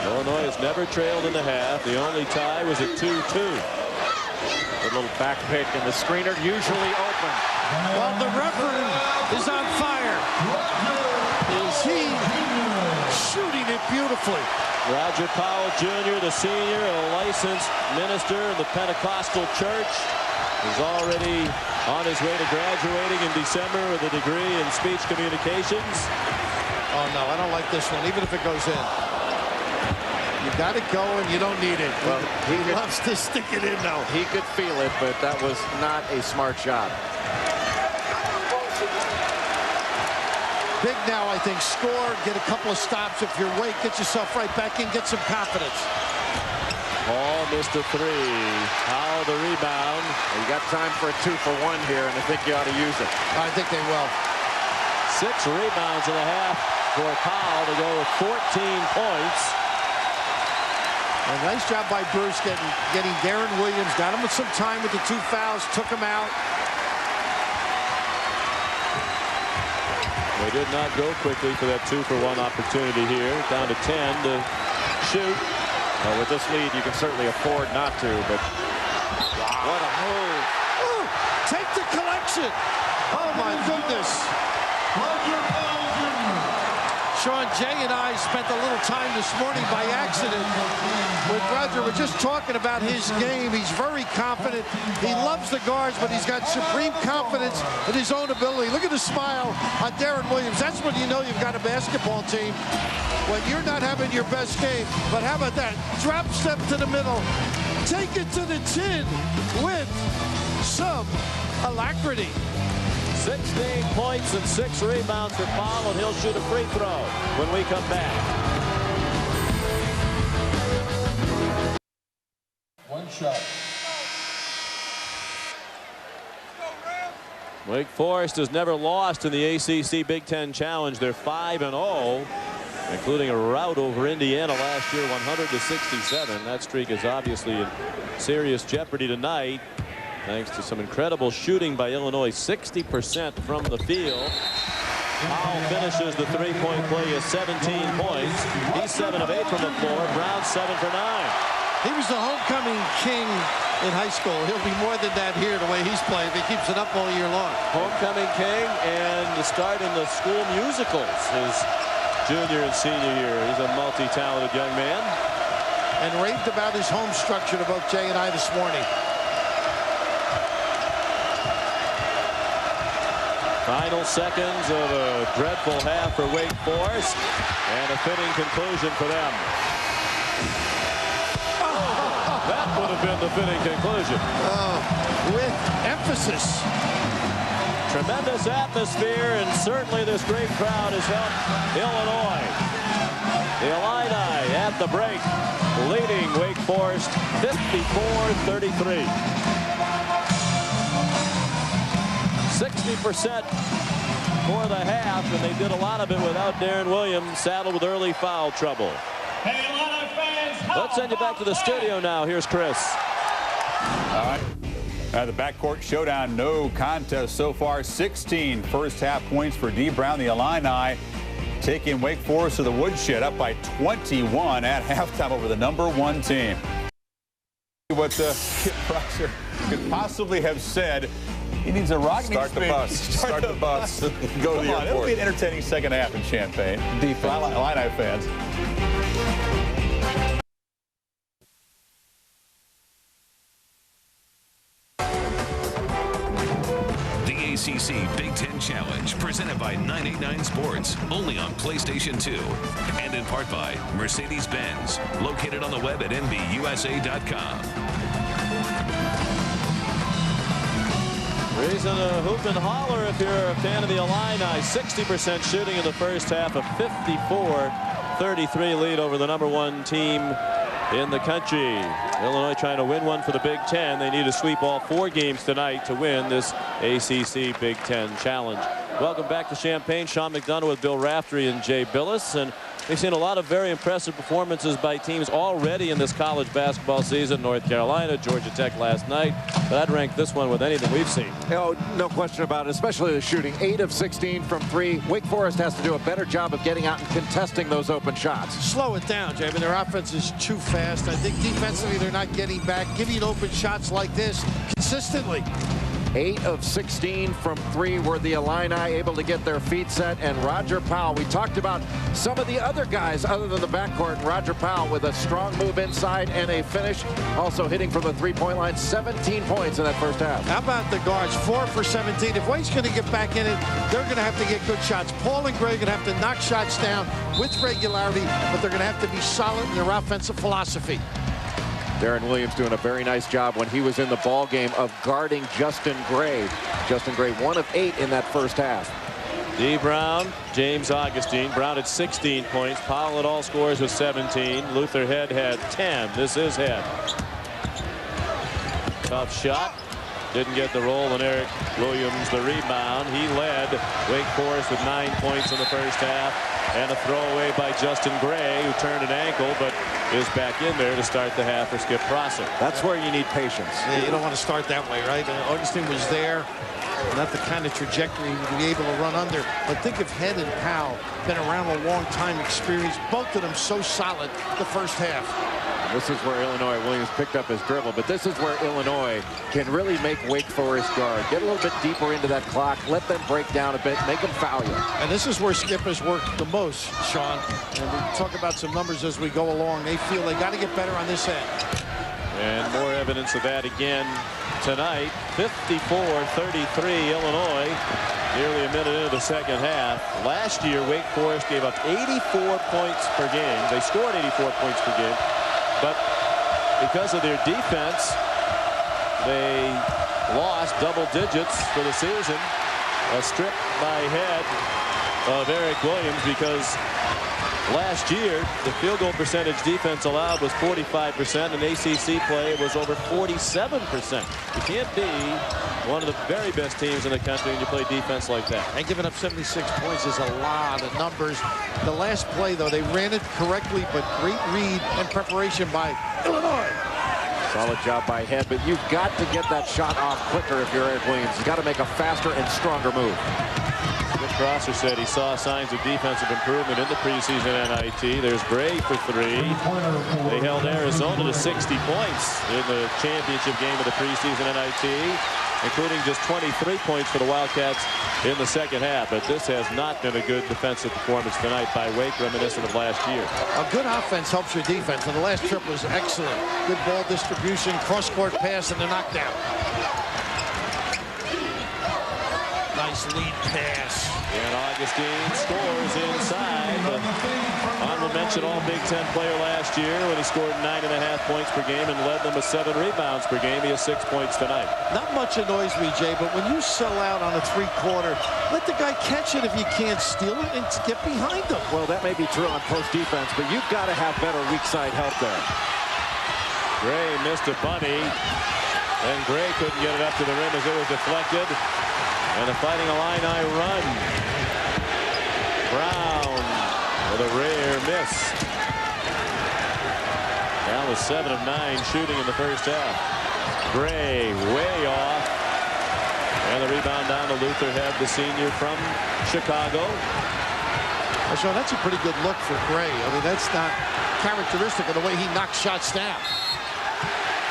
Illinois has never trailed in the half. The only tie was at 2-2. A little back pick, and the screener usually open. Well, the referee is on fire. Is he shooting it beautifully? Roger Powell Jr., the senior, a licensed minister in the Pentecostal Church, is already on his way to graduating in December with a degree in speech communications. Oh, no, I don't like this one, even if it goes in. You got it going, you don't need it. Well, he loves to stick it in, though. He could feel it, but that was not a smart shot. Big now, I think. Score, get a couple of stops. If you're Wake, get yourself right back in, get some confidence. Paul missed a three. Powell the rebound. You got time for a 2-for-1 here, and I think you ought to use it. I think they will. 6 rebounds and a half for Powell to go with 14 points. A nice job by Bruce getting Darren Williams. Got him with some time with the 2 fouls. Took him out. They did not go quickly for that 2-for-1 opportunity here. Down to 10 to shoot. Well, with this lead, you can certainly afford not to, but what a move. Ooh, take the collection. Oh, my goodness. Sean, Jay and I spent a little time this morning by accident with Roger. We're just talking about his game. He's very confident. He loves the guards, but he's got supreme confidence in his own ability. Look at the smile on Darren Williams. That's when you know you've got a basketball team. When you're not having your best game. But how about that? Drop step to the middle. Take it to the chin with some alacrity. 16 points and 6 rebounds for Powell, and he'll shoot a free throw when we come back. One shot. Wake Forest has never lost in the ACC Big Ten Challenge. They're 5-0, including a rout over Indiana last year, 100-67. That streak is obviously in serious jeopardy tonight, thanks to some incredible shooting by Illinois. 60% from the field. Powell finishes the three-point play at 17 points. He's 7 of 8 from the floor. Brown 7 for 9. He was the homecoming king in high school. He'll be more than that here the way he's playing. He keeps it up all year long. Homecoming king and the start in the school musicals his junior and senior year. He's a multi-talented young man. And raved about his home structure to both Jay and I this morning. Final seconds of a dreadful half for Wake Forest, and a fitting conclusion for them. That would have been the fitting conclusion. With emphasis. Tremendous atmosphere, and certainly this great crowd has helped Illinois. The Illini at the break, leading Wake Forest 54-33. 60% for the half, and they did a lot of it without Darren Williams, saddled with early foul trouble. Hey, Illini fans, let's send you back to the studio now. Here's Chris. All right. The backcourt showdown, no contest so far. 16 first-half points for D. Brown. The Illini taking Wake Forest to the woodshed, up by 21 at halftime over the #1 team. What Skip Prosser could possibly have said. He needs a rock. Start the bus. Start the bus. Go to the airport. It'll be an entertaining second half in Champaign. Defense. Illini fans. ACC Big Ten Challenge, presented by 989 Sports, only on PlayStation 2, and in part by Mercedes-Benz, located on the web at nbusa.com. Reason to hoop and holler if you're a fan of the Illini. 60% shooting in the first half, a 54-33 lead over the #1 team in the country. Illinois trying to win one for the Big Ten. They need to sweep all 4 games tonight to win this ACC Big Ten Challenge. Welcome back to Champaign. Sean McDonough with Bill Raftery and Jay Billis. And we've seen a lot of very impressive performances by teams already in this college basketball season. North Carolina, Georgia Tech last night. But I'd rank this one with anything we've seen. Oh, no question about it, especially the shooting. 8 of 16 from 3. Wake Forest has to do a better job of getting out and contesting those open shots. Slow it down, Jay. I mean, their offense is too fast. I think defensively they're not getting back, giving open shots like this consistently. 8 of 16 from 3 were the Illini able to get their feet set. And Roger Powell, we talked about some of the other guys other than the backcourt. And Roger Powell with a strong move inside and a finish. Also hitting from the three-point line. 17 points in that first half. How about the guards? 4 for 17. If Wake's going to get back in it, they're going to have to get good shots. Paul and Gray are going to have to knock shots down with regularity, but they're going to have to be solid in their offensive philosophy. Darren Williams doing a very nice job when he was in the ball game of guarding Justin Gray. Justin Gray 1 of 8 in that first half. D. Brown, James Augustine. Brown at 16 points. Powell at all scores with 17. Luther Head had 10. This is Head. Tough shot. Didn't get the roll, and Eric Williams the rebound. He led Wake Forest with 9 points in the first half. And a throwaway by Justin Gray, who turned an ankle, but is back in there to start the half for Skip Prosser. That's where you need patience. Yeah, you don't want to start that way, right? Augustine was there. Not the kind of trajectory he would be able to run under. But think of Head and Powell, been around a long time, experience. Both of them so solid the first half. This is where Illinois, Williams picked up his dribble, but this is where Illinois can really make Wake Forest guard. Get a little bit deeper into that clock, let them break down a bit, make them foul you. And this is where Skip has worked the most, Sean. And we talk about some numbers as we go along. They feel they got to get better on this end. And more evidence of that again tonight. 54-33 Illinois. Nearly a minute into the second half. Last year, Wake Forest gave up 84 points per game. They scored 84 points per game. But because of their defense, they lost double digits for the season. A strip by Head of Eric Williams, because last year the field goal percentage defense allowed was 45%. In ACC play it was over 47%. You can't be one of the very best teams in the country and you play defense like that. And giving up 76 points is a lot of numbers. The last play, though, they ran it correctly, but great read and preparation by Illinois. Solid job by Head, but you've got to get that shot off quicker if you're Eric Williams. You've got to make a faster and stronger move. Skip Prosser said he saw signs of defensive improvement in the preseason NIT. There's Gray for 3. They held Arizona to 60 points in the championship game of the preseason NIT, including just 23 points for the Wildcats in the second half. But this has not been a good defensive performance tonight by Wake, reminiscent of last year. A good offense helps your defense, and the last trip was excellent. Good ball distribution, cross-court pass, and the knockdown. Nice lead pass. And Augustine scores inside. Honorable mention all Big Ten player last year when he scored 9.5 points per game and led them with 7 rebounds per game. He has 6 points tonight. Not much annoys me, Jay, but when you sell out on a three-quarter, let the guy catch it if you can't steal it and get behind him. Well, that may be true on post defense, but you've got to have better weak side help there. Gray missed a bunny, and Gray couldn't get it up to the rim as it was deflected. And the Fighting Illini run. Brown with a rare miss. Down with 7 of 9 shooting in the first half. Gray way off. And the rebound down to Luther Head, the senior from Chicago. Sean, that's a pretty good look for Gray. I mean, that's not characteristic of the way he knocks shots down.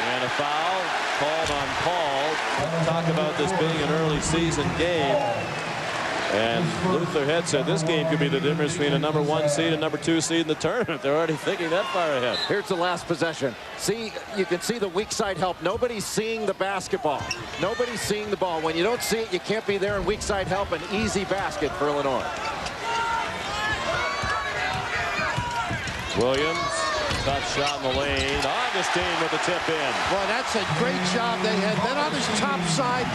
And a foul called on Paul. Talk about this being an early season game. And Luther Head said this game could be the difference between a #1 seed and #2 seed in the tournament. They're already thinking that far ahead. Here's the last possession. See, you can see the weak side help. Nobody's seeing the basketball. Nobody's seeing the ball. When you don't see it, you can't be there in weak side help. An easy basket for Illinois. Williams, tough shot in the lane. Augustine with the tip in. Well, that's a great job they had. Then on his top side,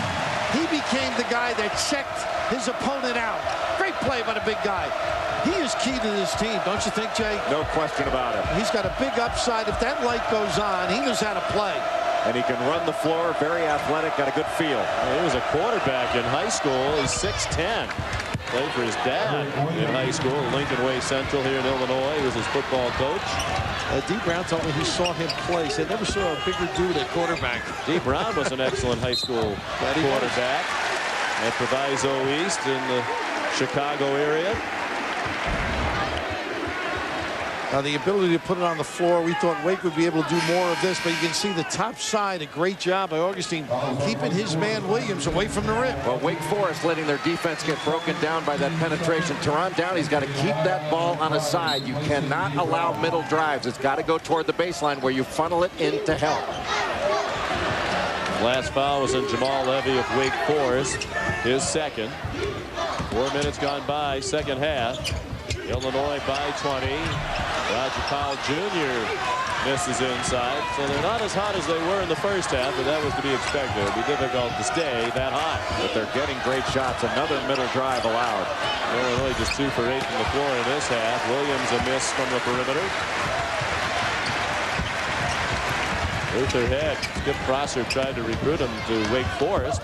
he became the guy that checked his opponent out. Great play by the big guy. He is key to this team, don't you think, Jay? No question about it. He's got a big upside. If that light goes on, he knows how to play. And he can run the floor, very athletic, got a good feel. He was a quarterback in high school. He's 6'10". Played for his dad in high school at Lincoln Way Central here in Illinois. He was his football coach. Dee Brown told me he saw him play. He said never saw a bigger dude at quarterback. Dee Brown was an excellent high school quarterback at Proviso East in the Chicago area. Now the ability to put it on the floor, we thought Wake would be able to do more of this, but you can see the top side, a great job by Augustine keeping his man Williams away from the rim. Well, Wake Forest letting their defense get broken down by that penetration. Teron Downey's got to keep that ball on his side. You cannot allow middle drives. It's got to go toward the baseline where you funnel it into help. Last foul was on Jamal Levy of Wake Forest, his second. 4 minutes gone by, second half. Illinois by 20. Roger Powell Jr. misses inside. So they're not as hot as they were in the first half, but that was to be expected. It would be difficult to stay that hot. But they're getting great shots. Another middle drive allowed. Illinois just 2 for 8 from the floor in this half. Williams a miss from the perimeter. Luther Head. Skip Prosser tried to recruit him to Wake Forest.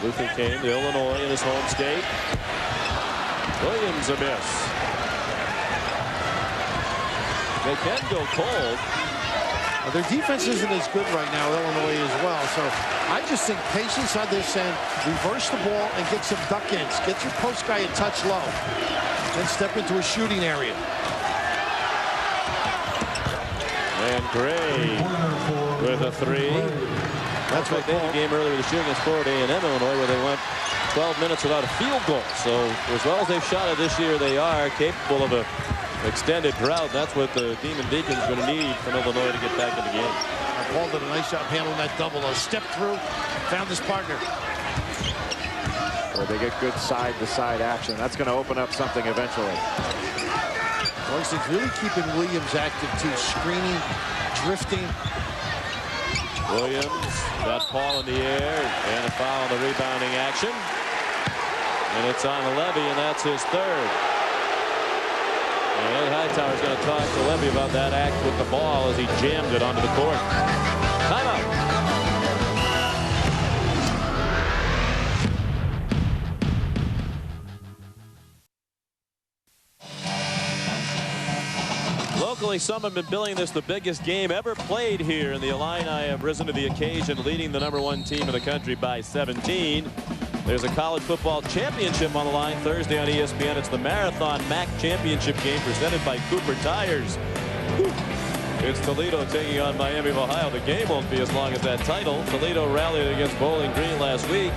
Luther came to Illinois in his home state. Williams a miss. They can go cold. Well, their defense isn't as good right now, Illinois as well. So I just think patience on this end, reverse the ball and get some duck ins. Get your post guy a touch low. Then step into a shooting area. And Gray with a 3. That's what they had a game earlier this year against Florida A&M Illinois where they went 12 minutes without a field goal. So as well as they've shot it this year, they are capable of a extended drought. That's what the Demon Deacons are going to need from Illinois to get back in the game. Paul did a nice job handling that double. Stepped through, found his partner. Well, they get good side-to-side action. That's going to open up something eventually. Augustine really keeping Williams active too, screening, drifting. Williams got Paul in the air and a foul on the rebounding action. And it's on Levy, and that's his third. And Ed Hightower's going to talk to Levy about that act with the ball as he jammed it onto the court. Timeout. Locally, some have been billing this the biggest game ever played here, and the Illini have risen to the occasion, leading the #1 team in the country by 17. There's a college football championship on the line Thursday on ESPN. It's the Marathon MAC Championship game presented by Cooper Tires. It's Toledo taking on Miami of Ohio. The game won't be as long as that title. Toledo rallied against Bowling Green last week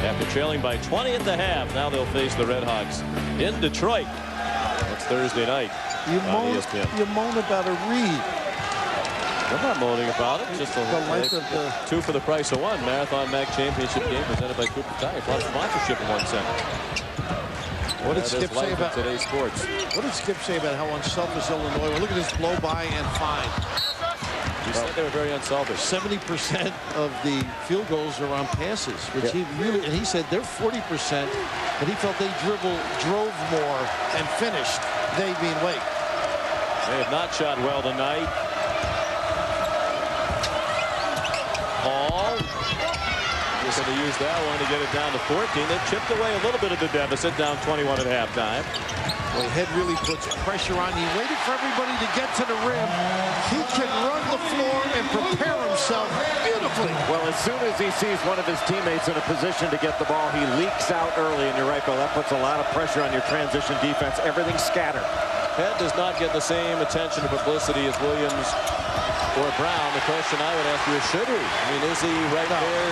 after trailing by 20 at the half. Now they'll face the Red Hawks in Detroit. That's Thursday night on ESPN. You moan about a read. I'm not moaning about it. Just the length of the 2 for the price of 1 Marathon Mac Championship game presented by Cooper Tires. A lot of sponsorship in 1 cent. What did Skip say about today's sports? What did Skip say about how unselfish Illinois were? Look at this blow by and fine. He said they were very unselfish. 70% of the field goals are on passes, which he really, and he said they're 40%, but he felt they drove more and finished. They being Wake. They have not shot well tonight. Hall just going to use that one to get it down to 14. They've chipped away a little bit of the deficit, down 21 at halftime. Well, Head really puts pressure on. He waited for everybody to get to the rim. He can run the floor and prepare himself beautifully. Well, as soon as he sees one of his teammates in a position to get the ball, he leaks out early. And you're right, Bill, that puts a lot of pressure on your transition defense. Everything's scattered. Head does not get the same attention and publicity as Williams or Brown. The question I would ask you is, should he? I mean, is he right there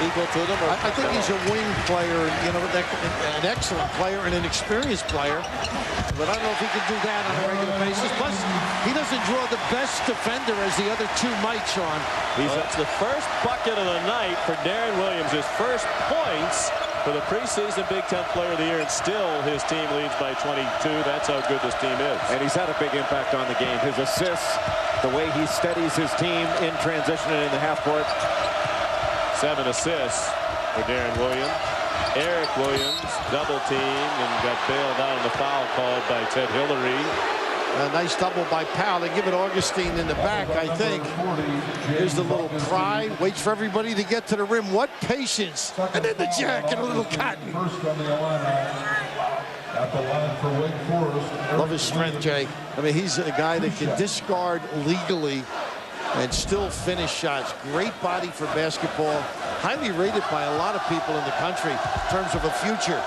equal to them? Or I think he's a wing player, you know, an excellent player and an experienced player. But I don't know if he can do that on a regular basis. Plus, he doesn't draw the best defender as the other two might, Sean. That's the first bucket of the night for Darren Williams. His first points for the preseason Big Ten Player of the Year, and still his team leads by 22. That's how good this team is. And he's had a big impact on the game. His assists, the way he steadies his team in transition and in the half court. 7 assists for Darren Williams. Eric Williams double teamed and got bailed out on the foul called by Ted Hillary. A nice double by Powell. They give it Augustine in the back, I think. Here's the little cry. Waits for everybody to get to the rim. What patience. And then the jack and a little cotton. Love his strength, Jay. I mean, he's a guy that can discard legally and still finish shots. Great body for basketball. Highly rated by a lot of people in the country in terms of a future.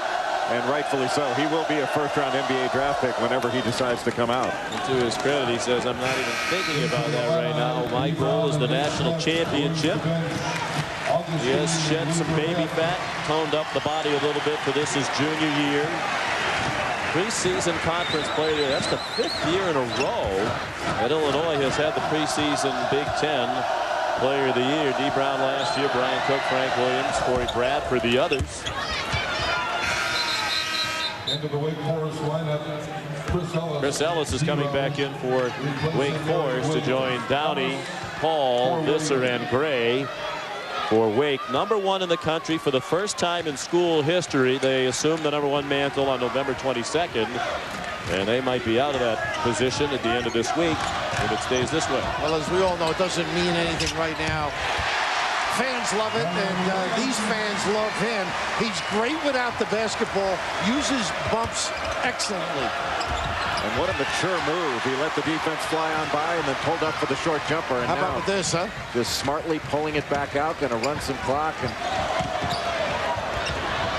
And rightfully so. He will be a first-round NBA draft pick whenever he decides to come out. And to his credit, he says, I'm not even thinking about that right now. My goal is the national championship. He has shed some baby fat, toned up the body a little bit for this his junior year. Preseason conference player. That's the 5th year in a row that Illinois has had the preseason Big Ten Player of the Year. D. Brown last year, Brian Cook, Frank Williams, Corey Bradford, the others. Into the Wake Forest lineup, Chris Ellis is coming back in for Wake Forest to join Downey, Paul, Visser, and Gray for Wake. #1 in the country for the first time in school history. They assumed the #1 mantle on November 22nd, and they might be out of that position at the end of this week if it stays this way. Well, as we all know, it doesn't mean anything right now. Fans love it, and these fans love him. He's great without the basketball, uses bumps excellently. And what a mature move. He let the defense fly on by and then pulled up for the short jumper. And how about with this, huh? Just smartly pulling it back out, going to run some clock. And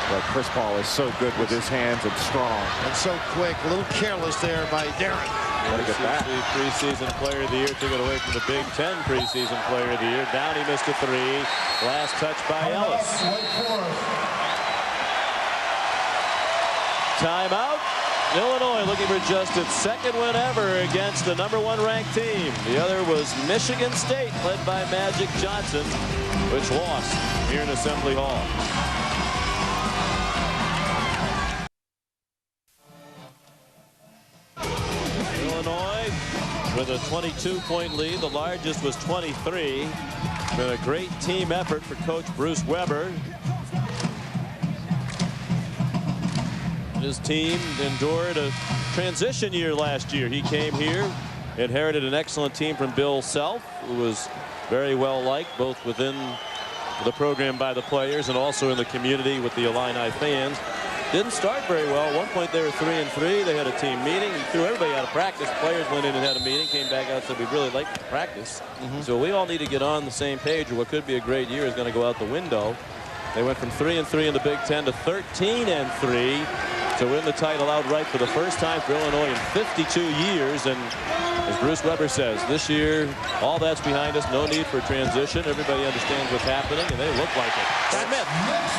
well, Chris Paul is so good with his hands and strong. And so quick, a little careless there by Darren. Gotta get back. The preseason Player of the Year took it away from the Big Ten preseason Player of the Year. Downey missed a 3. Last touch by Ellis. Timeout. Illinois looking for just its 2nd win ever against the #1 ranked team. The other was Michigan State, led by Magic Johnson, which lost here in Assembly Hall. Illinois with a 22-point lead. The largest was 23. Been a great team effort for Coach Bruce Weber. His team endured a transition year last year. He came here, inherited an excellent team from Bill Self, who was very well liked both within the program by the players and also in the community with the Illini fans. Didn't start very well. At one point they were 3-3. They had a team meeting. He threw everybody out of practice. Players went in and had a meeting, came back out and said, we'd really like to practice. So we all need to get on the same page, or what could be a great year is going to go out the window. They went from 3-3 in the Big Ten to 13-3. to win the title outright for the first time for Illinois in 52 years. And as Bruce Weber says, this year, all that's behind us. No need for transition. Everybody understands what's happening, and they look like it. Smith.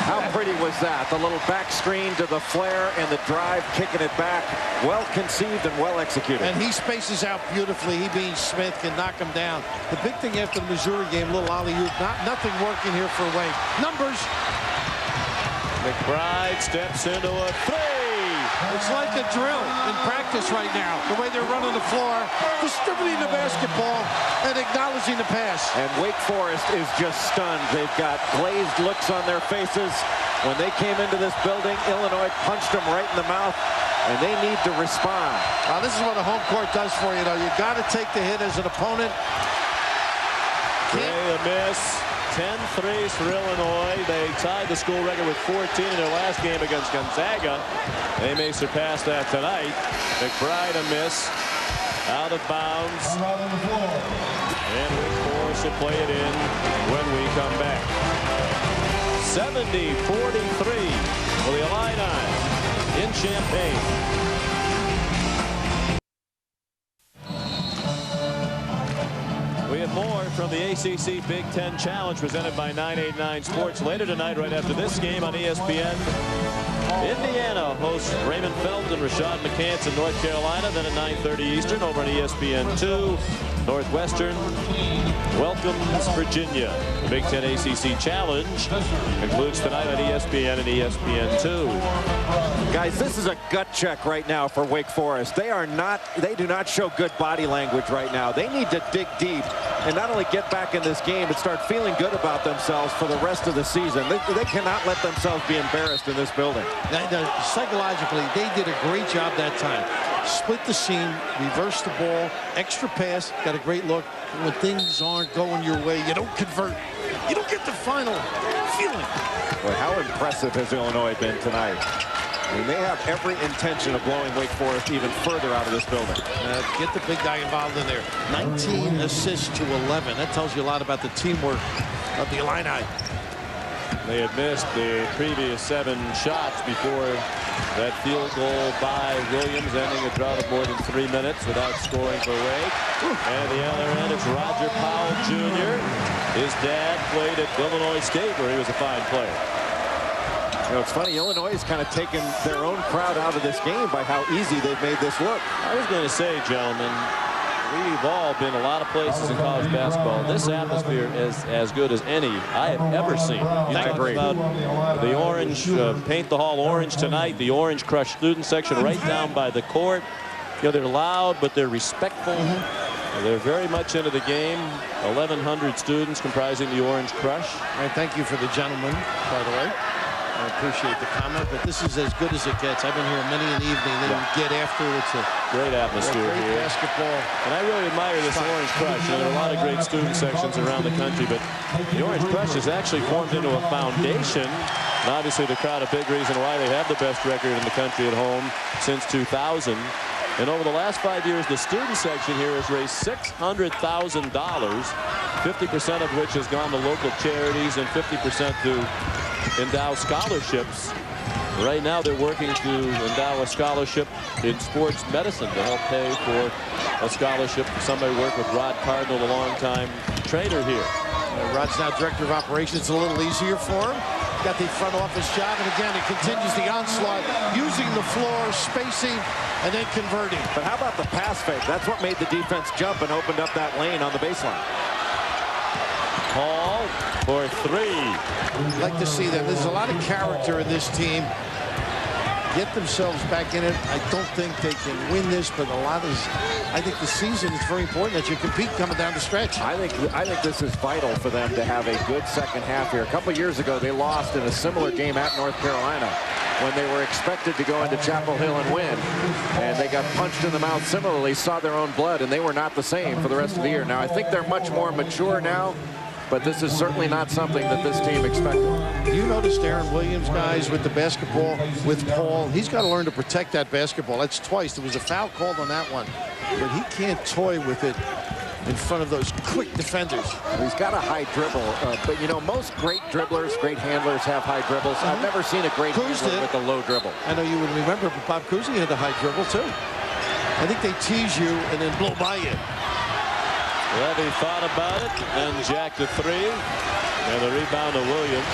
How pretty was that? The little back screen to the flare and the drive, kicking it back. Well conceived and well executed. And he spaces out beautifully. He being Smith can knock him down. The big thing after the Missouri game, little alley-oop, nothing working here for Wake. Numbers. McBride steps into a three. It's like a drill in practice right now. The way they're running the floor, distributing the basketball, and acknowledging the pass. And Wake Forest is just stunned. They've got glazed looks on their faces. When they came into this building, Illinois punched them right in the mouth, and they need to respond. Now, this is what a home court does for you, though. You got to take the hit as an opponent. Gray a miss. 10 threes for Illinois. They tied the school record with 14 in their last game against Gonzaga. They may surpass that tonight. McBride a miss. Out of bounds. And Wake Forest will play it in when we come back. 70-43 for the Illini in Champaign. We have more from the ACC Big Ten Challenge presented by 989 Sports later tonight right after this game on ESPN. Indiana hosts Raymond Felton and Rashad McCants in North Carolina. Then at 9:30 Eastern over on ESPN2. Northwestern welcomes Virginia. The Big Ten ACC Challenge concludes tonight on ESPN and ESPN2. Guys, this is a gut check right now for Wake Forest. They do not show good body language right now. They need to dig deep and not only get back in this game, but start feeling good about themselves for the rest of the season. They cannot let themselves be embarrassed in this building. Psychologically, they did a great job that time. Split the seam, reverse the ball, extra pass, got a great look. When things aren't going your way, you don't convert. You don't get the final feeling. Boy, how impressive has Illinois been tonight? I mean, they have every intention of blowing Wake Forest even further out of this building. Get the big guy involved in there. 19 assists to 11. That tells you a lot about the teamwork of the Illini. They had missed the previous 7 shots before that field goal by Williams, ending a drought of more than 3 minutes without scoring for Wake. And at the other end, it's Roger Powell Jr. His dad played at Illinois State, where he was a fine player. You know, it's funny, Illinois has kind of taken their own crowd out of this game by how easy they've made this look. I was going to say, gentlemen, we've all been a lot of places in college basketball. This atmosphere is as good as any I have ever seen. You talk about the orange, paint the hall orange tonight, the Orange Crush student section right down by the court. You know, they're loud, but they're respectful. They're very much into the game. 1,100 students comprising the Orange Crush. All right, thank you for the gentleman, by the way. I appreciate the comment, but this is as good as it gets. I've been here many an evening. Then you get after it. It's a great atmosphere great here. Basketball. And I really admire this Orange Crush. You know, there are a lot of great student sections around the country, but the Orange Crush has actually formed into a foundation. And obviously the crowd, a big reason why they have the best record in the country at home since 2000. And over the last 5 years, the student section here has raised $600,000, 50% of which has gone to local charities and 50% to endow scholarships. Right now they're working to endow a scholarship in sports medicine to help pay for a scholarship for somebody who worked with Rod Cardinal, a long-time trainer here. Rod's now director of operations. It's a little easier for him. Got the front office job, and again, it continues the onslaught, using the floor, spacing, and then converting. But how about the pass fake? That's what made the defense jump and opened up that lane on the baseline. Hall for 3. I'd like to see that. There's a lot of character in this team. Get themselves back in it. I don't think they can win this, but I think the season is very important that you compete coming down the stretch. I think this is vital for them to have a good second half here. A couple years ago, they lost in a similar game at North Carolina when they were expected to go into Chapel Hill and win, and they got punched in the mouth similarly, saw their own blood, and they were not the same for the rest of the year. Now, I think they're much more mature now, but this is certainly not something that this team expected. You noticed Aaron Williams, guys, with the basketball, with Paul. He's got to learn to protect that basketball. That's twice. There was a foul called on that one, but he can't toy with it in front of those quick defenders. He's got a high dribble, but you know, most great dribblers, great handlers have high dribbles. I've never seen a great handler with a low dribble. I know you would remember, but Bob Cousy had a high dribble too. I think they tease you and then blow by you. Levy thought about it and jacked a three. And the rebound to Williams.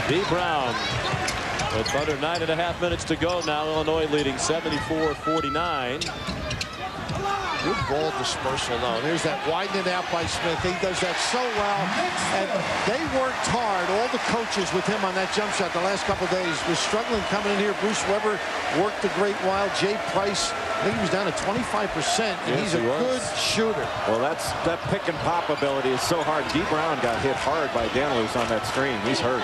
Dee Brown with under 9.5 minutes to go now. Illinois leading 74-49. Good ball dispersal, though. There's that widening out by Smith. He does that so well. And they worked hard, all the coaches with him on that jump shot the last couple of days. Was struggling coming in here. Bruce Weber worked a great while. Jay Price, I think he was down to 25%. And he's a good shooter. Well, that pick and pop ability is so hard. Dee Brown got hit hard by Danilus on that screen. He's hurt.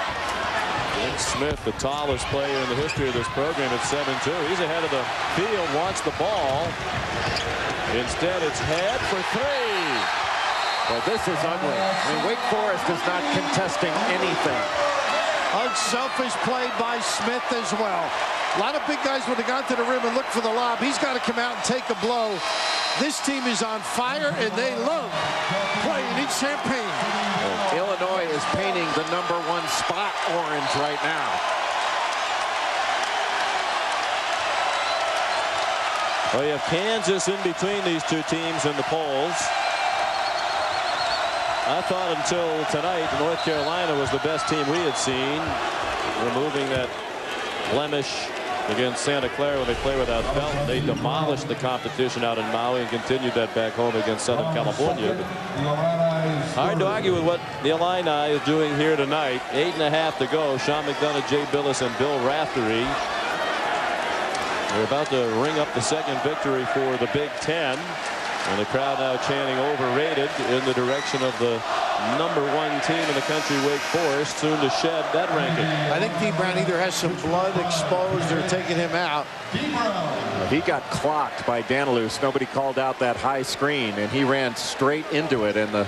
Nick Smith, the tallest player in the history of this program at 7'2". He's ahead of the field, wants the ball. Instead, it's head for three. Well, this is ugly. I mean, Wake Forest is not contesting anything. Unselfish play by Smith as well. A lot of big guys would have gone to the rim and looked for the lob. He's got to come out and take a blow. This team is on fire, and they love playing in Champaign. Illinois is painting the #1 spot orange right now. Well, you have Kansas in between these two teams in the polls. I thought until tonight North Carolina was the best team we had seen, removing that blemish against Santa Clara when they play without Felton. They demolished the competition out in Maui and continued that back home against Southern California. But hard to argue with what the Illini is doing here tonight. 8.5 to go. Sean McDonough, Jay Billis, and Bill Raftery. They're about to ring up the second victory for the Big Ten. And the crowd now chanting overrated in the direction of the #1 team in the country, Wake Forest, soon to shed that ranking. I think Dee Brown either has some blood exposed or taking him out. He got clocked by Danilus. Nobody called out that high screen, and he ran straight into it. And the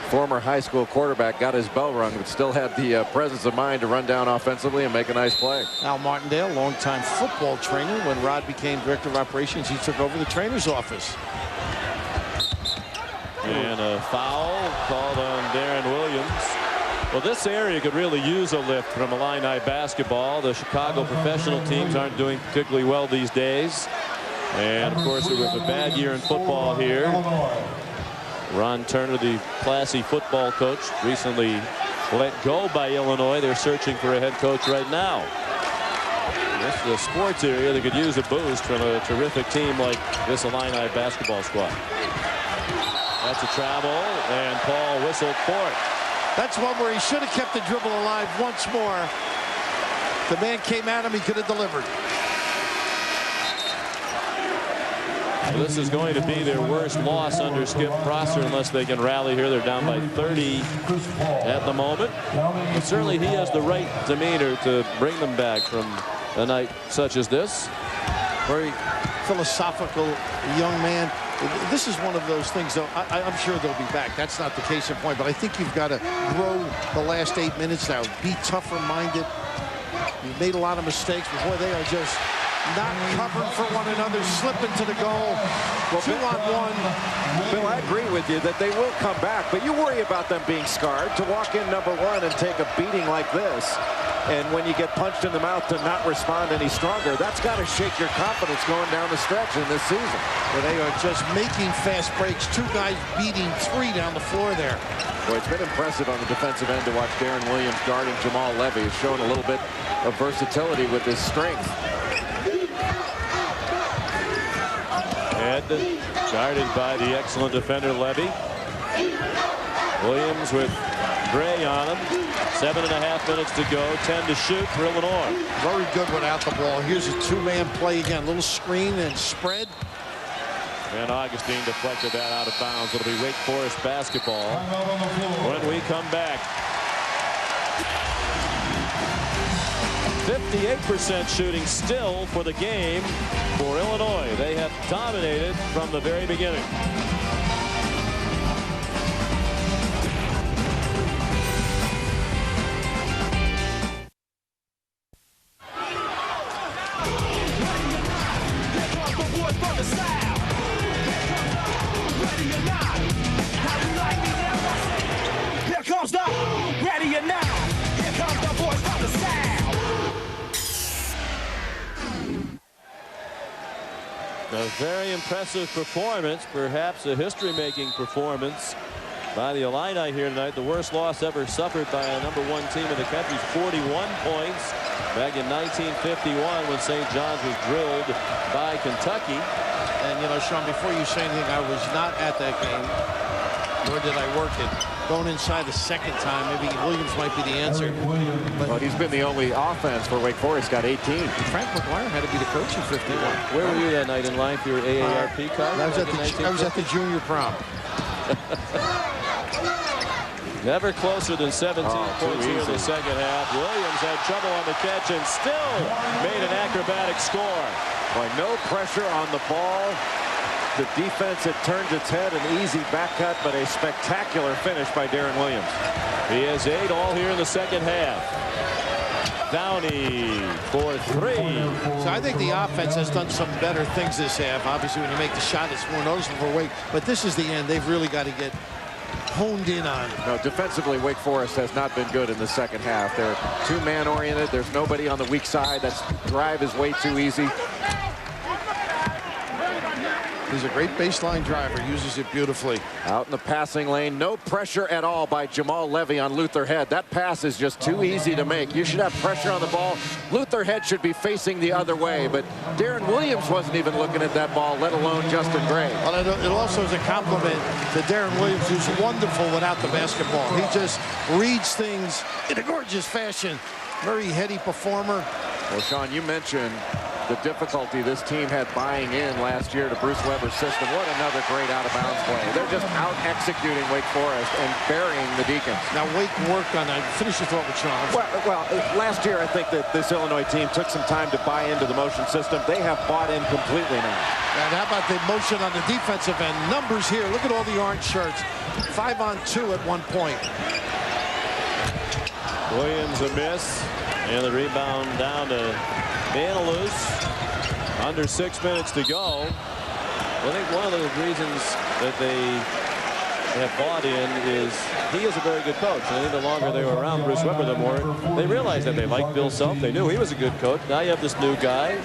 former high school quarterback got his bell rung, but still had the presence of mind to run down offensively and make a nice play. Al Martindale, longtime football trainer. When Rod became director of operations, he took over the trainer's office. And a foul called on Darren Williams. Well, this area could really use a lift from Illini basketball. The Chicago professional teams aren't doing particularly well these days. And, of course, it was a bad year in football here. Ron Turner, the classy football coach, recently let go by Illinois. They're searching for a head coach right now. This is a sports area that could use a boost from a terrific team like this Illini basketball squad. That's a travel, and Paul whistled for it. That's one where he should have kept the dribble alive once more. The man came at him, he could have delivered. Well, this is going to be their worst loss under Skip Prosser unless they can rally here. They're down by 30 at the moment. But certainly he has the right demeanor to bring them back from a night such as this. Very philosophical young man. This is one of those things, though. I'm sure they'll be back. That's not the case in point, but I think you've got to grow the last 8 minutes now. Be tougher-minded. You've made a lot of mistakes, but boy, they are just not covering for one another, slipping to the goal. Well, 2-on-1. Bill, I agree with you that they will come back, but you worry about them being scarred. To walk in #1 and take a beating like this, and when you get punched in the mouth to not respond any stronger, that's got to shake your confidence going down the stretch in this season. Well, they are just making fast breaks. 2 guys beating 3 down the floor there. Boy, it's been impressive on the defensive end to watch Darren Williams guarding Jamal Levy. He's shown a little bit of versatility with his strength. Head guarded by the excellent defender Levy. Williams with Gray on him. 7.5 minutes to go. 10 to shoot for Illinois. Very good without the ball. Here's a 2-man play again. Little screen and spread. And Augustine deflected that out of bounds. It'll be Wake Forest basketball when we come back. 58% shooting still for the game for Illinois. They have dominated from the very beginning. Ready or not. A very impressive performance, perhaps a history-making performance by the Illini here tonight. The worst loss ever suffered by a #1 team in the country, 41 points back in 1951 when St. John's was drilled by Kentucky. And, you know, Sean, before you say anything, I was not at that game, nor did I work it. Going inside the second time, maybe Williams might be the answer. But he's been the only offense for Wake Forest, got 18. Frank McGuire had to be the coach in 51. Where were you that night in line for your AARP card? I was at the junior prom. Never closer than 17 points here in the second half. Williams had trouble on the catch and still made an acrobatic score. Boy, no pressure on the ball. The defense had turned its head, an easy back cut, but a spectacular finish by Darren Williams. He has 8 all here in the second half. Downey for 3. So I think the offense has done some better things this half. Obviously, when you make the shot, it's more noticeable for Wake. But this is the end. They've really got to get honed in on. No, defensively, Wake Forest has not been good in the second half. They're two-man oriented. There's nobody on the weak side. That drive is way too easy. He's a great baseline driver, uses it beautifully. Out in the passing lane, no pressure at all by Jamal Levy on Luther Head. That pass is just too easy to make. You should have pressure on the ball. Luther Head should be facing the other way, but Darren Williams wasn't even looking at that ball, let alone Justin Gray. Well, it also is a compliment to Darren Williams, who's wonderful without the basketball. He just reads things in a gorgeous fashion. Very heady performer. Well, Sean, you mentioned the difficulty this team had buying in last year to Bruce Weber's system. What another great out-of-bounds play. They're just out-executing Wake Forest and burying the Deacons. Now, Wake worked on that. Finish your thought with Sean. Well, last year, I think that this Illinois team took some time to buy into the motion system. They have bought in completely now. And how about the motion on the defensive end? Numbers here. Look at all the orange shirts. 5-on-2 at one point. Williams a miss. And the rebound down to Manalus. Under 6 minutes to go. I think one of the reasons that they have bought in is he is a very good coach. And I think the longer they were around Bruce Weber, the more they realized that they liked Bill Self. They knew he was a good coach. Now you have this new guy.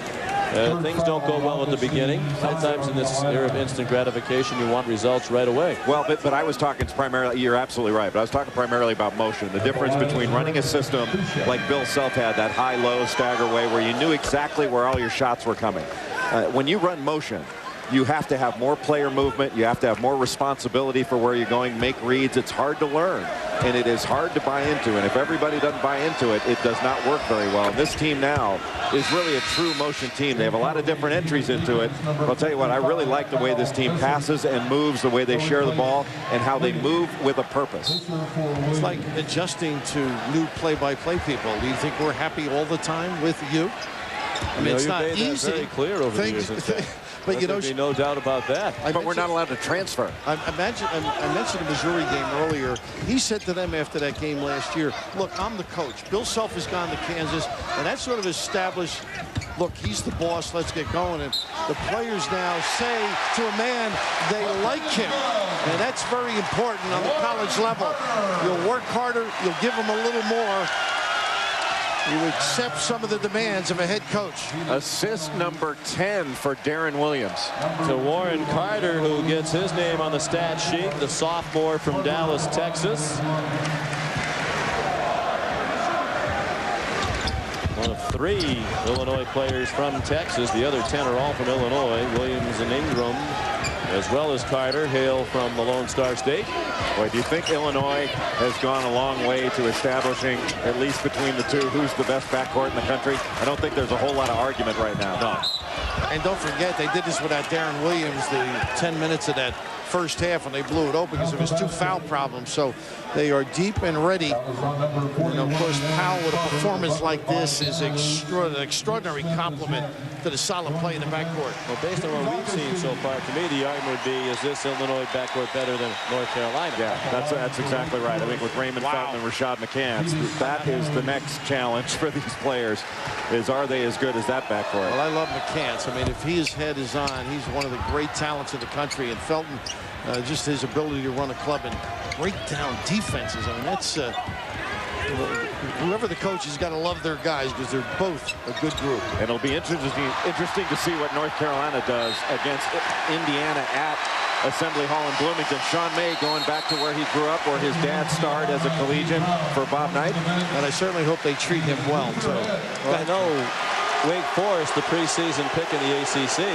Things don't go well at the beginning. Sometimes in this era of instant gratification, you want results right away. Well, but I was talking primarily, you're absolutely right, but I was talking primarily about motion. The difference between running a system like Bill Self had, that high-low stagger way where you knew exactly where all your shots were coming. When you run motion, you have to have more player movement. You have to have more responsibility for where you're going, make reads. It's hard to learn, and it is hard to buy into. And if everybody doesn't buy into it, it does not work very well. And this team now is really a true motion team. They have a lot of different entries into it. But I'll tell you what, I really like the way this team passes and moves, the way they share the ball, and how they move with a purpose. It's like adjusting to new play-by-play people. Do you think we're happy all the time with you? I mean, it's not easy. Very clear over the years. But you know, no doubt about that. But we're not allowed to transfer. I mentioned the Missouri game earlier. He said to them after that game last year, look, I'm the coach. Bill Self has gone to Kansas, and that sort of established, look, he's the boss, let's get going. And the players now say to a man they like him. And that's very important on the college level. You'll work harder, you'll give them a little more. You accept some of the demands of a head coach. Assist number 10 for Darren Williams. To Warren Carter, who gets his name on the stat sheet, the sophomore from Dallas, Texas. One of 3 Illinois players from Texas. The other 10 are all from Illinois. Williams and Ingram, as well as Carter, hail from the Lone Star State. Boy, do you think Illinois has gone a long way to establishing, at least between the two, who's the best backcourt in the country? I don't think there's a whole lot of argument right now. No. And don't forget, they did this without Darren Williams, the 10 minutes of that first half when they blew it open because of his 2 foul problems. So they are deep and ready. And of course, Powell with a performance like this is an extraordinary compliment to the solid play in the backcourt. Well, based on what we've seen so far, to me, the argument would be, is this Illinois backcourt better than North Carolina? Yeah, that's exactly right. I think with Raymond Fountain and Rashad McCants, that is the next challenge for these players, is are they as good as that backcourt? Well, I love McCants. I mean, if his head is on, he's one of the great talents of the country. And Felton, just his ability to run a club and break down defenses. I mean, that's whoever the coach has got to love their guys because they're both a good group. And it'll be interesting to see what North Carolina does against Indiana at Assembly Hall in Bloomington. Sean May going back to where he grew up, where his dad starred as a collegian for Bob Knight. And I certainly hope they treat him well, too. Well, I know Wake Forest, the preseason pick in the ACC.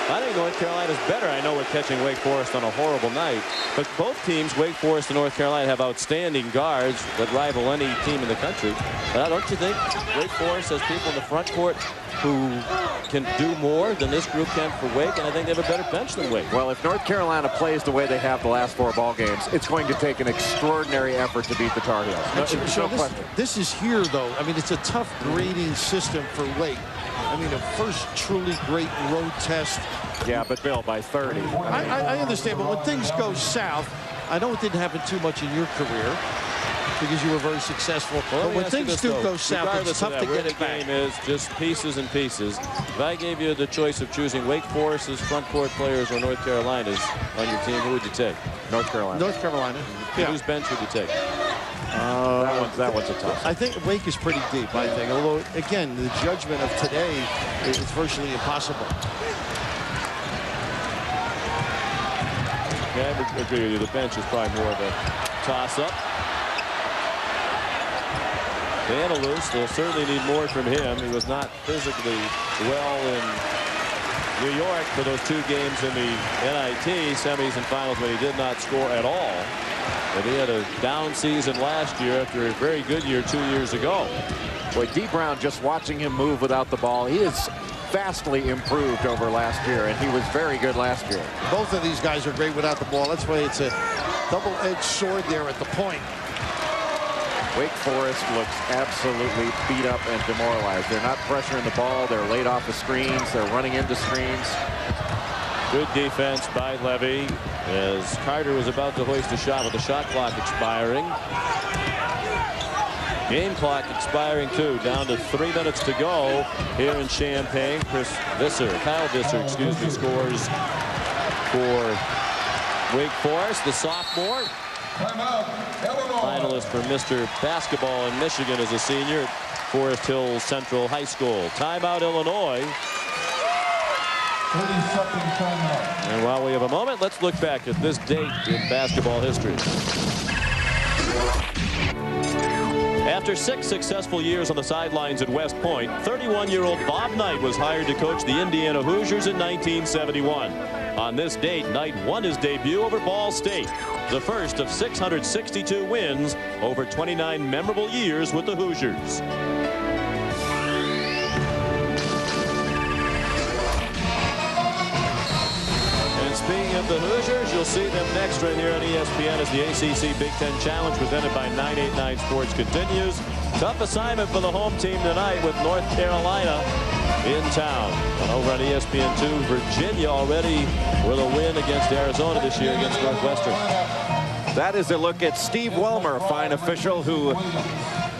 I think North Carolina's better. I know we're catching Wake Forest on a horrible night, but both teams, Wake Forest and North Carolina, have outstanding guards that rival any team in the country. But don't you think Wake Forest has people in the front court who can do more than this group can for Wake, and I think they have a better bench than Wake. Well, if North Carolina plays the way they have the last 4 ball games, it's going to take an extraordinary effort to beat the Tar Heels. No question. This is here, though. I mean, it's a tough grading system for Wake. I mean, the first truly great road test. Yeah, but Bill, by 30. I understand, but when things go south, I know it didn't happen too much in your career because you were very successful. Well, but when things do go south, it's tough to get it back. The game is just pieces and pieces. If I gave you the choice of choosing Wake Forest's front court players or North Carolina's on your team, who would you take? North Carolina. North Carolina. Yeah. Whose bench would you take? That one's a tough. I think Wake is pretty deep, I think. Although, again, the judgment of today is virtually impossible. Yeah, I would agree with you. The bench is probably more of a toss-up. Vandelus, they'll certainly need more from him. He was not physically well in New York for those 2 games in the NIT semis and finals when he did not score at all. But he had a down season last year after a very good year 2 years ago. Boy, Dee Brown, just watching him move without the ball, he is vastly improved over last year, and he was very good last year. Both of these guys are great without the ball. That's why it's a double-edged sword there at the point. Wake Forest looks absolutely beat up and demoralized. They're not pressuring the ball. They're laid off the screens. They're running into screens. Good defense by Levy as Carter was about to hoist a shot with the shot clock expiring. Game clock expiring too. Down to 3 minutes to go here in Champaign. Kyle Visser, excuse me, scores for Wake Forest, the sophomore. Finalist for Mr. Basketball in Michigan as a senior at Forest Hill Central High School. Timeout, Illinois. 30-second timeout. And while we have a moment, let's look back at this date in basketball history. After 6 successful years on the sidelines at West Point, 31-year-old Bob Knight was hired to coach the Indiana Hoosiers in 1971. On this date, Knight won his debut over Ball State, the first of 662 wins over 29 memorable years with the Hoosiers. Speaking of the Hoosiers, you'll see them next right here on ESPN as the ACC Big Ten Challenge presented by 989 Sports continues. Tough assignment for the home team tonight with North Carolina in town. And over on ESPN2, Virginia already with a win against Arizona this year against Northwestern. That is a look at Steve Welmer, fine official who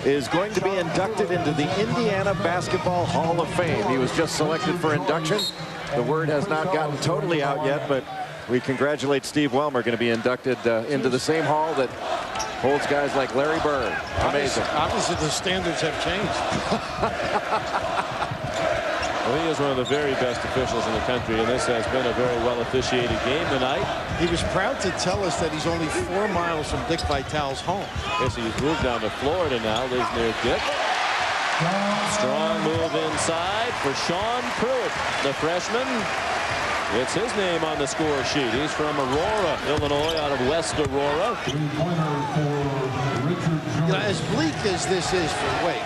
is going to be inducted into the Indiana Basketball Hall of Fame. He was just selected for induction. The word has not gotten totally out yet, but we congratulate Steve Welmer, going to be inducted into the same hall that holds guys like Larry Bird. Amazing. Obviously, the standards have changed. Well, he is one of the very best officials in the country, and this has been a very well officiated game tonight. He was proud to tell us that he's only 4 miles from Dick Vitale's home. Yes, he's moved down to Florida now, lives near Dick. Strong move inside for Sean Pruitt, the freshman. It's his name on the score sheet. He's from Aurora, Illinois, out of West Aurora. You know, as bleak as this is for Wake,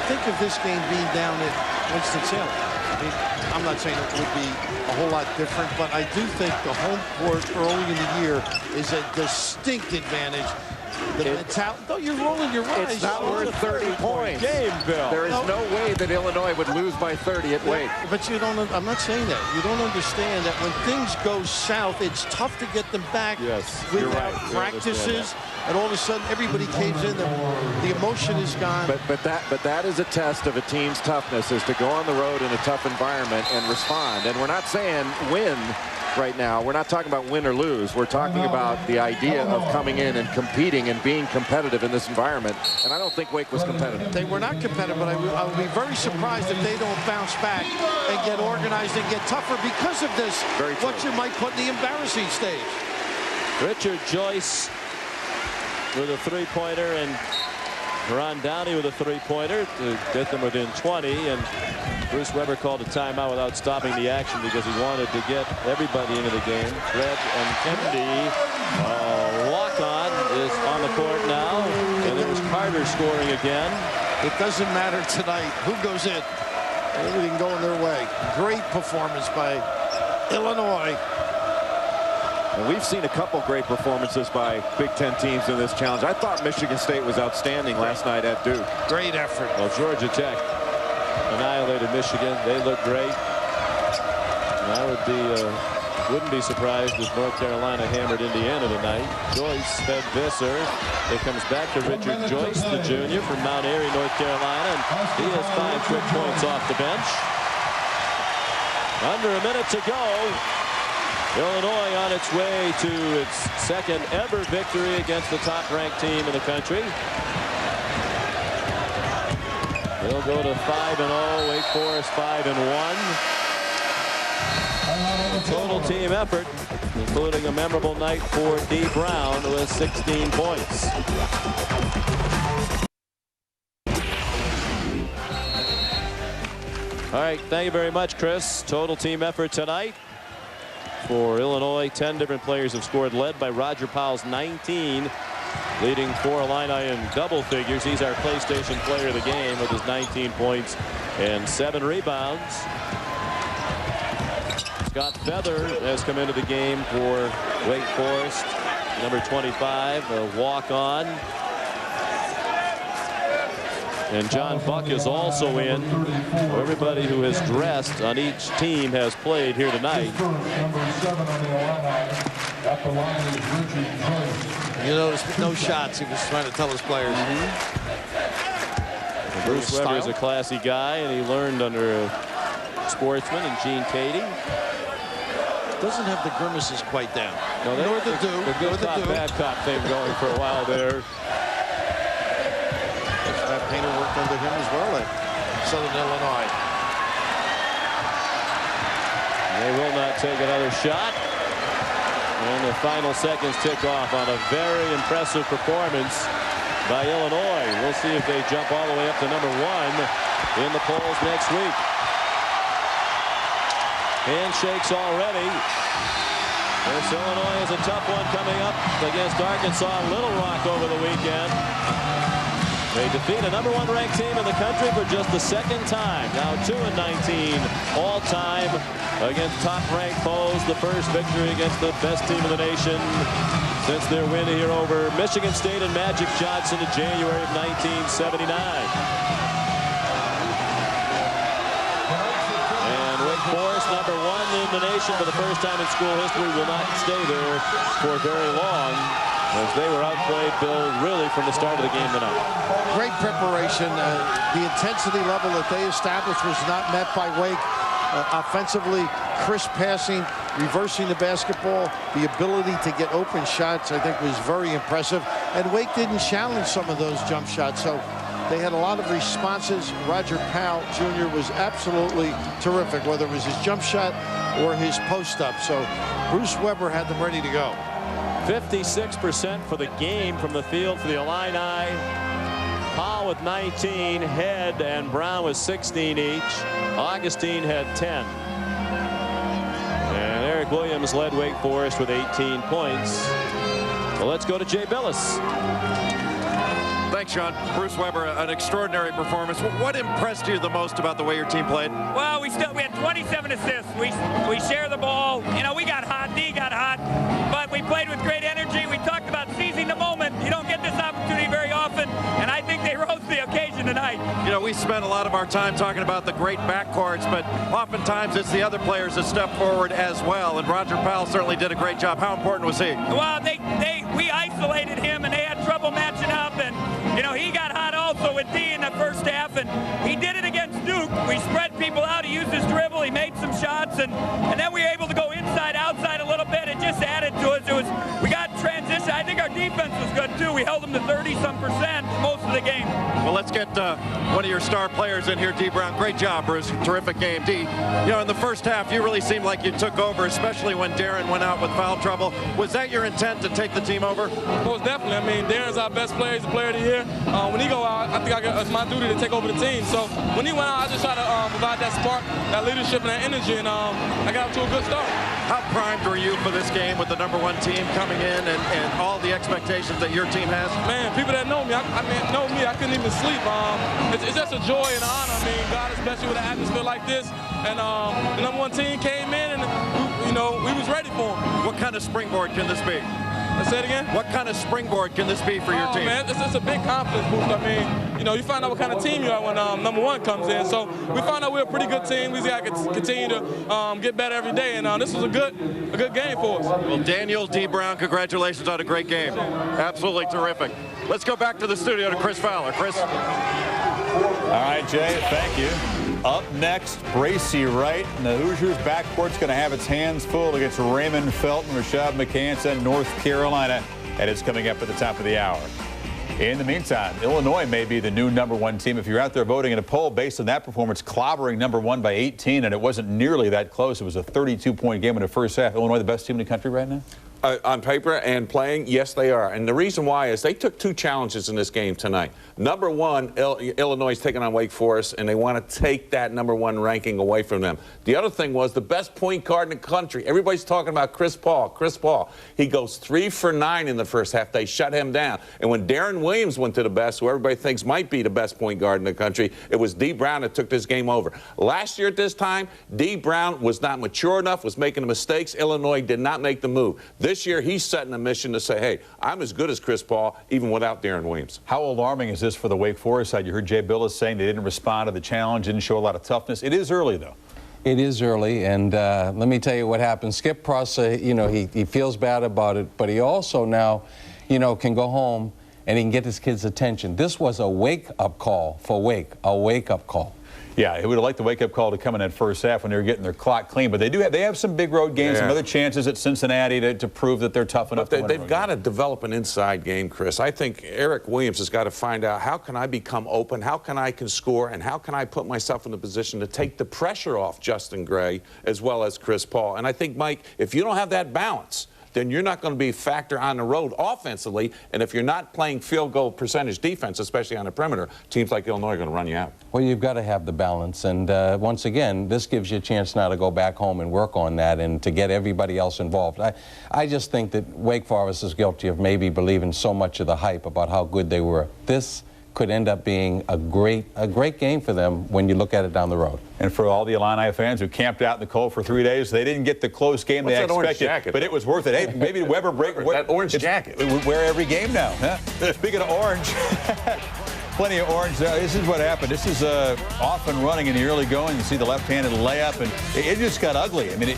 think of this game being down at Winston-Salem. I mean, I'm not saying it would be a whole lot different, but I do think the home court early in the year is a distinct advantage. You're rolling your eyes. It's not worth 30 points. Game, Bill. There is no way that Illinois would lose by 30 at Wake. But you don't. I'm not saying that. You don't understand that when things go south, it's tough to get them back. Yes, without you're right. practices, and all of a sudden everybody caves in. The emotion is gone. But that is a test of a team's toughness, is to go on the road in a tough environment and respond. And we're not saying win. right now. We're not talking about win or lose. We're talking about the idea of coming in and competing and being competitive in this environment. And I don't think Wake was competitive. They were not competitive, but I would be very surprised if they don't bounce back and get organized and get tougher because of this, what you might put in the embarrassing stage. Richard Joyce with a three-pointer and Ron Downey with a three-pointer to get them within 20, and Bruce Weber called a timeout without stopping the action because he wanted to get everybody into the game. Fred and Kennedy, walk-on is on the court now, and it was Carter scoring again. It doesn't matter tonight who goes in. Everything going their way. Great performance by Illinois. And we've seen a couple great performances by Big Ten teams in this challenge. I thought Michigan State was outstanding last night at Duke. Great effort. Well, Georgia Tech annihilated Michigan. They look great. And I wouldn't be surprised if North Carolina hammered Indiana tonight. Joyce fed Visser. It comes back to Richard Joyce, the junior from Mount Airy, North Carolina. And he has 5 quick points off the bench. Under a minute to go. Illinois on its way to its second ever victory against the top-ranked team in the country. They'll go to 5-0. Wake Forest 5-1. Total team effort, including a memorable night for Dee Brown with 16 points. All right, thank you very much, Chris. Total team effort tonight. For Illinois, 10 different players have scored, led by Roger Powell's 19, leading 4 Illini in double figures. He's our PlayStation player of the game with his 19 points and 7 rebounds. Scott Feather has come into the game for Wake Forest, number 25, a walk-on. And John Buck is also in. Everybody who has dressed on each team has played here tonight. You notice no shots. He was trying to tell his players. Bruce Weber is a classy guy, and he learned under a sportsman and Gene Katie. Doesn't have the grimaces quite down. No, nor the do. The good cop, bad cop thing going for a while there. Painter worked under him as well at Southern Illinois. They will not take another shot. And the final seconds tick off on a very impressive performance by Illinois. We'll see if they jump all the way up to number 1 in the polls next week. Handshakes already. This Illinois is a tough one coming up against Arkansas Little Rock over the weekend. They defeat a number 1 ranked team in the country for just the second time. Now 2-19 all time against top ranked foes. The first victory against the best team in the nation since their win here over Michigan State and Magic Johnson in January of 1979. And Wake Forest, number 1 in the nation for the first time in school history, will not stay there for very long, as they were outplayed, Bill, really from the start of the game tonight. Great preparation. The intensity level that they established was not met by Wake. Offensively, crisp passing, reversing the basketball, the ability to get open shots, I think, was very impressive. And Wake didn't challenge some of those jump shots, so they had a lot of responses. Roger Powell Jr. was absolutely terrific, whether it was his jump shot or his post-up. So Bruce Weber had them ready to go. 56% for the game from the field for the Illini. Powell with 19, Head and Brown with 16 each. Augustine had 10. And Eric Williams led Wake Forest with 18 points. Well, let's go to Jay Billis. Thanks, Sean. Bruce Weber, an extraordinary performance. What impressed you the most about the way your team played? Well, we had 27 assists. We share the ball. You know, we got hot. D got hot. But we played with great energy. We talked about seizing the moment. You don't get this opportunity very often. And I think they rose to the occasion tonight. You know, we spent a lot of our time talking about the great backcourts, but oftentimes it's the other players that step forward as well. And Roger Powell certainly did a great job. How important was he? Well, we isolated him, and they had trouble matching up. And, you know, he got hot also with D in the first half, and he did it against Duke. We spread people out. He used his dribble. He made some shots, and then we were able to go inside, outside. We held them to 30-some% most of the game. Well, let's get one of your star players in here, D. Brown. Great job, Bruce. Terrific game. D, you know, in the first half, you really seemed like you took over, especially when Darren went out with foul trouble. Was that your intent to take the team over? Most definitely. I mean, Darren's our best player. He's the player of the year. When he go out, I think it's my duty to take over the team. So when he went out, I just tried to provide that spark, that leadership, and that energy, and I got off to a good start. How primed were you for this game with the #1 team coming in and all the expectations that your team has? Man, people that know me, I couldn't even sleep. It's just a joy and an honor. I mean, God has blessed you with an atmosphere like this, and the #1 team came in, and we was ready for them. What kind of springboard can this be? Let's say it again. What kind of springboard can this be for your team? Man, it's a big confidence boost. I mean, you find out what kind of team you are when #1 comes in. So we found out we're a pretty good team. We got to continue to get better every day, and this was a good game for us. Well, Daniel D. Brown, congratulations on a great game. Absolutely terrific. Let's go back to the studio to Chris Fowler. Chris. All right, Jay, thank you. Up next, Bracy Wright. And the Hoosiers backcourt's going to have its hands full against Raymond Felton, Rashad McCants, North Carolina. And it's coming up at the top of the hour. In the meantime, Illinois may be the new #1 team. If you're out there voting in a poll based on that performance, clobbering #1 by 18, and it wasn't nearly that close. It was a 32-point game in the first half. Illinois the best team in the country right now? On paper and playing, yes, they are. And the reason why is they took 2 challenges in this game tonight. #1, Illinois is taking on Wake Forest, and they want to take that #1 ranking away from them. The other thing was the best point guard in the country. Everybody's talking about Chris Paul. Chris Paul, he goes 3 for 9 in the first half. They shut him down. And when Darren Williams went to the best, who everybody thinks might be the best point guard in the country, it was D. Brown that took this game over. Last year at this time, D. Brown was not mature enough, was making mistakes. Illinois did not make the move. This year, he's setting a mission to say, hey, I'm as good as Chris Paul, even without Darren Williams. How alarming is this for the Wake Forest side? You heard Jay Billis saying they didn't respond to the challenge, didn't show a lot of toughness. It is early, though. It is early, and let me tell you what happened. Skip Prosser, he feels bad about it, but he also now, can go home and he can get his kids' attention. This was a wake-up call for Wake, a wake-up call. Yeah, he would have liked the wake-up call to come in that first half when they were getting their clock clean. But they have some big road games, some other chances at Cincinnati to prove that they're tough enough. But they've got to develop an inside game, Chris. I think Eric Williams has got to find out, how can I become open, how can I score, and how can I put myself in a position to take the pressure off Justin Gray as well as Chris Paul. And I think, Mike, if you don't have that balance, then you're not going to be a factor on the road offensively. And if you're not playing field goal percentage defense, especially on the perimeter, teams like Illinois are going to run you out. Well, you've got to have the balance. And once again, this gives you a chance now to go back home and work on that and to get everybody else involved. I just think that Wake Forest is guilty of maybe believing so much of the hype about how good they were. This could end up being a great game for them when you look at it down the road. And for all the Illini fans who camped out in the cold for 3 days, they didn't get the close game they expected, but it was worth it. Hey, maybe Weber break that orange jacket. Wear every game now. Huh? Speaking of orange, plenty of orange. This is what happened. This is off and running in the early going. You see the left-handed layup, and it just got ugly. I mean,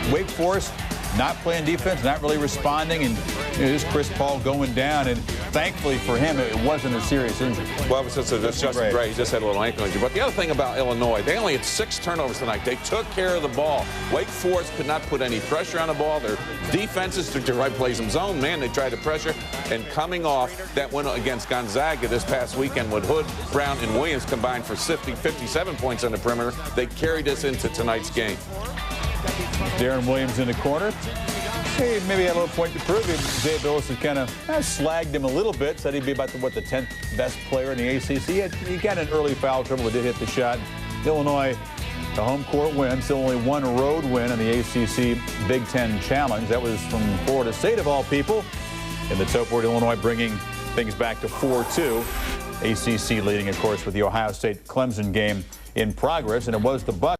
Wake Forest not playing defense, not really responding, and there's Chris Paul going down, and thankfully for him, it wasn't a serious injury. Well, since it's Justin Gray, he just had a little ankle injury. But the other thing about Illinois, they only had 6 turnovers tonight. They took care of the ball. Wake Forest could not put any pressure on the ball. Their defenses, to right plays them zone, man, they tried to pressure. And coming off that win against Gonzaga this past weekend with Hood, Brown, and Williams combined for 57 points on the perimeter, they carried us into tonight's game. Darren Williams in the corner. Hey, maybe had a little point to prove. Jay Billis has kind of slagged him a little bit, said he'd be about the 10th best player in the ACC. He got an early foul trouble, but did hit the shot. Illinois, the home court win. Still only 1 road win in the ACC Big Ten Challenge. That was from Florida State, of all people. In the Topord, Illinois bringing things back to 4-2. ACC leading, of course, with the Ohio State-Clemson game in progress, and it was the Bucs.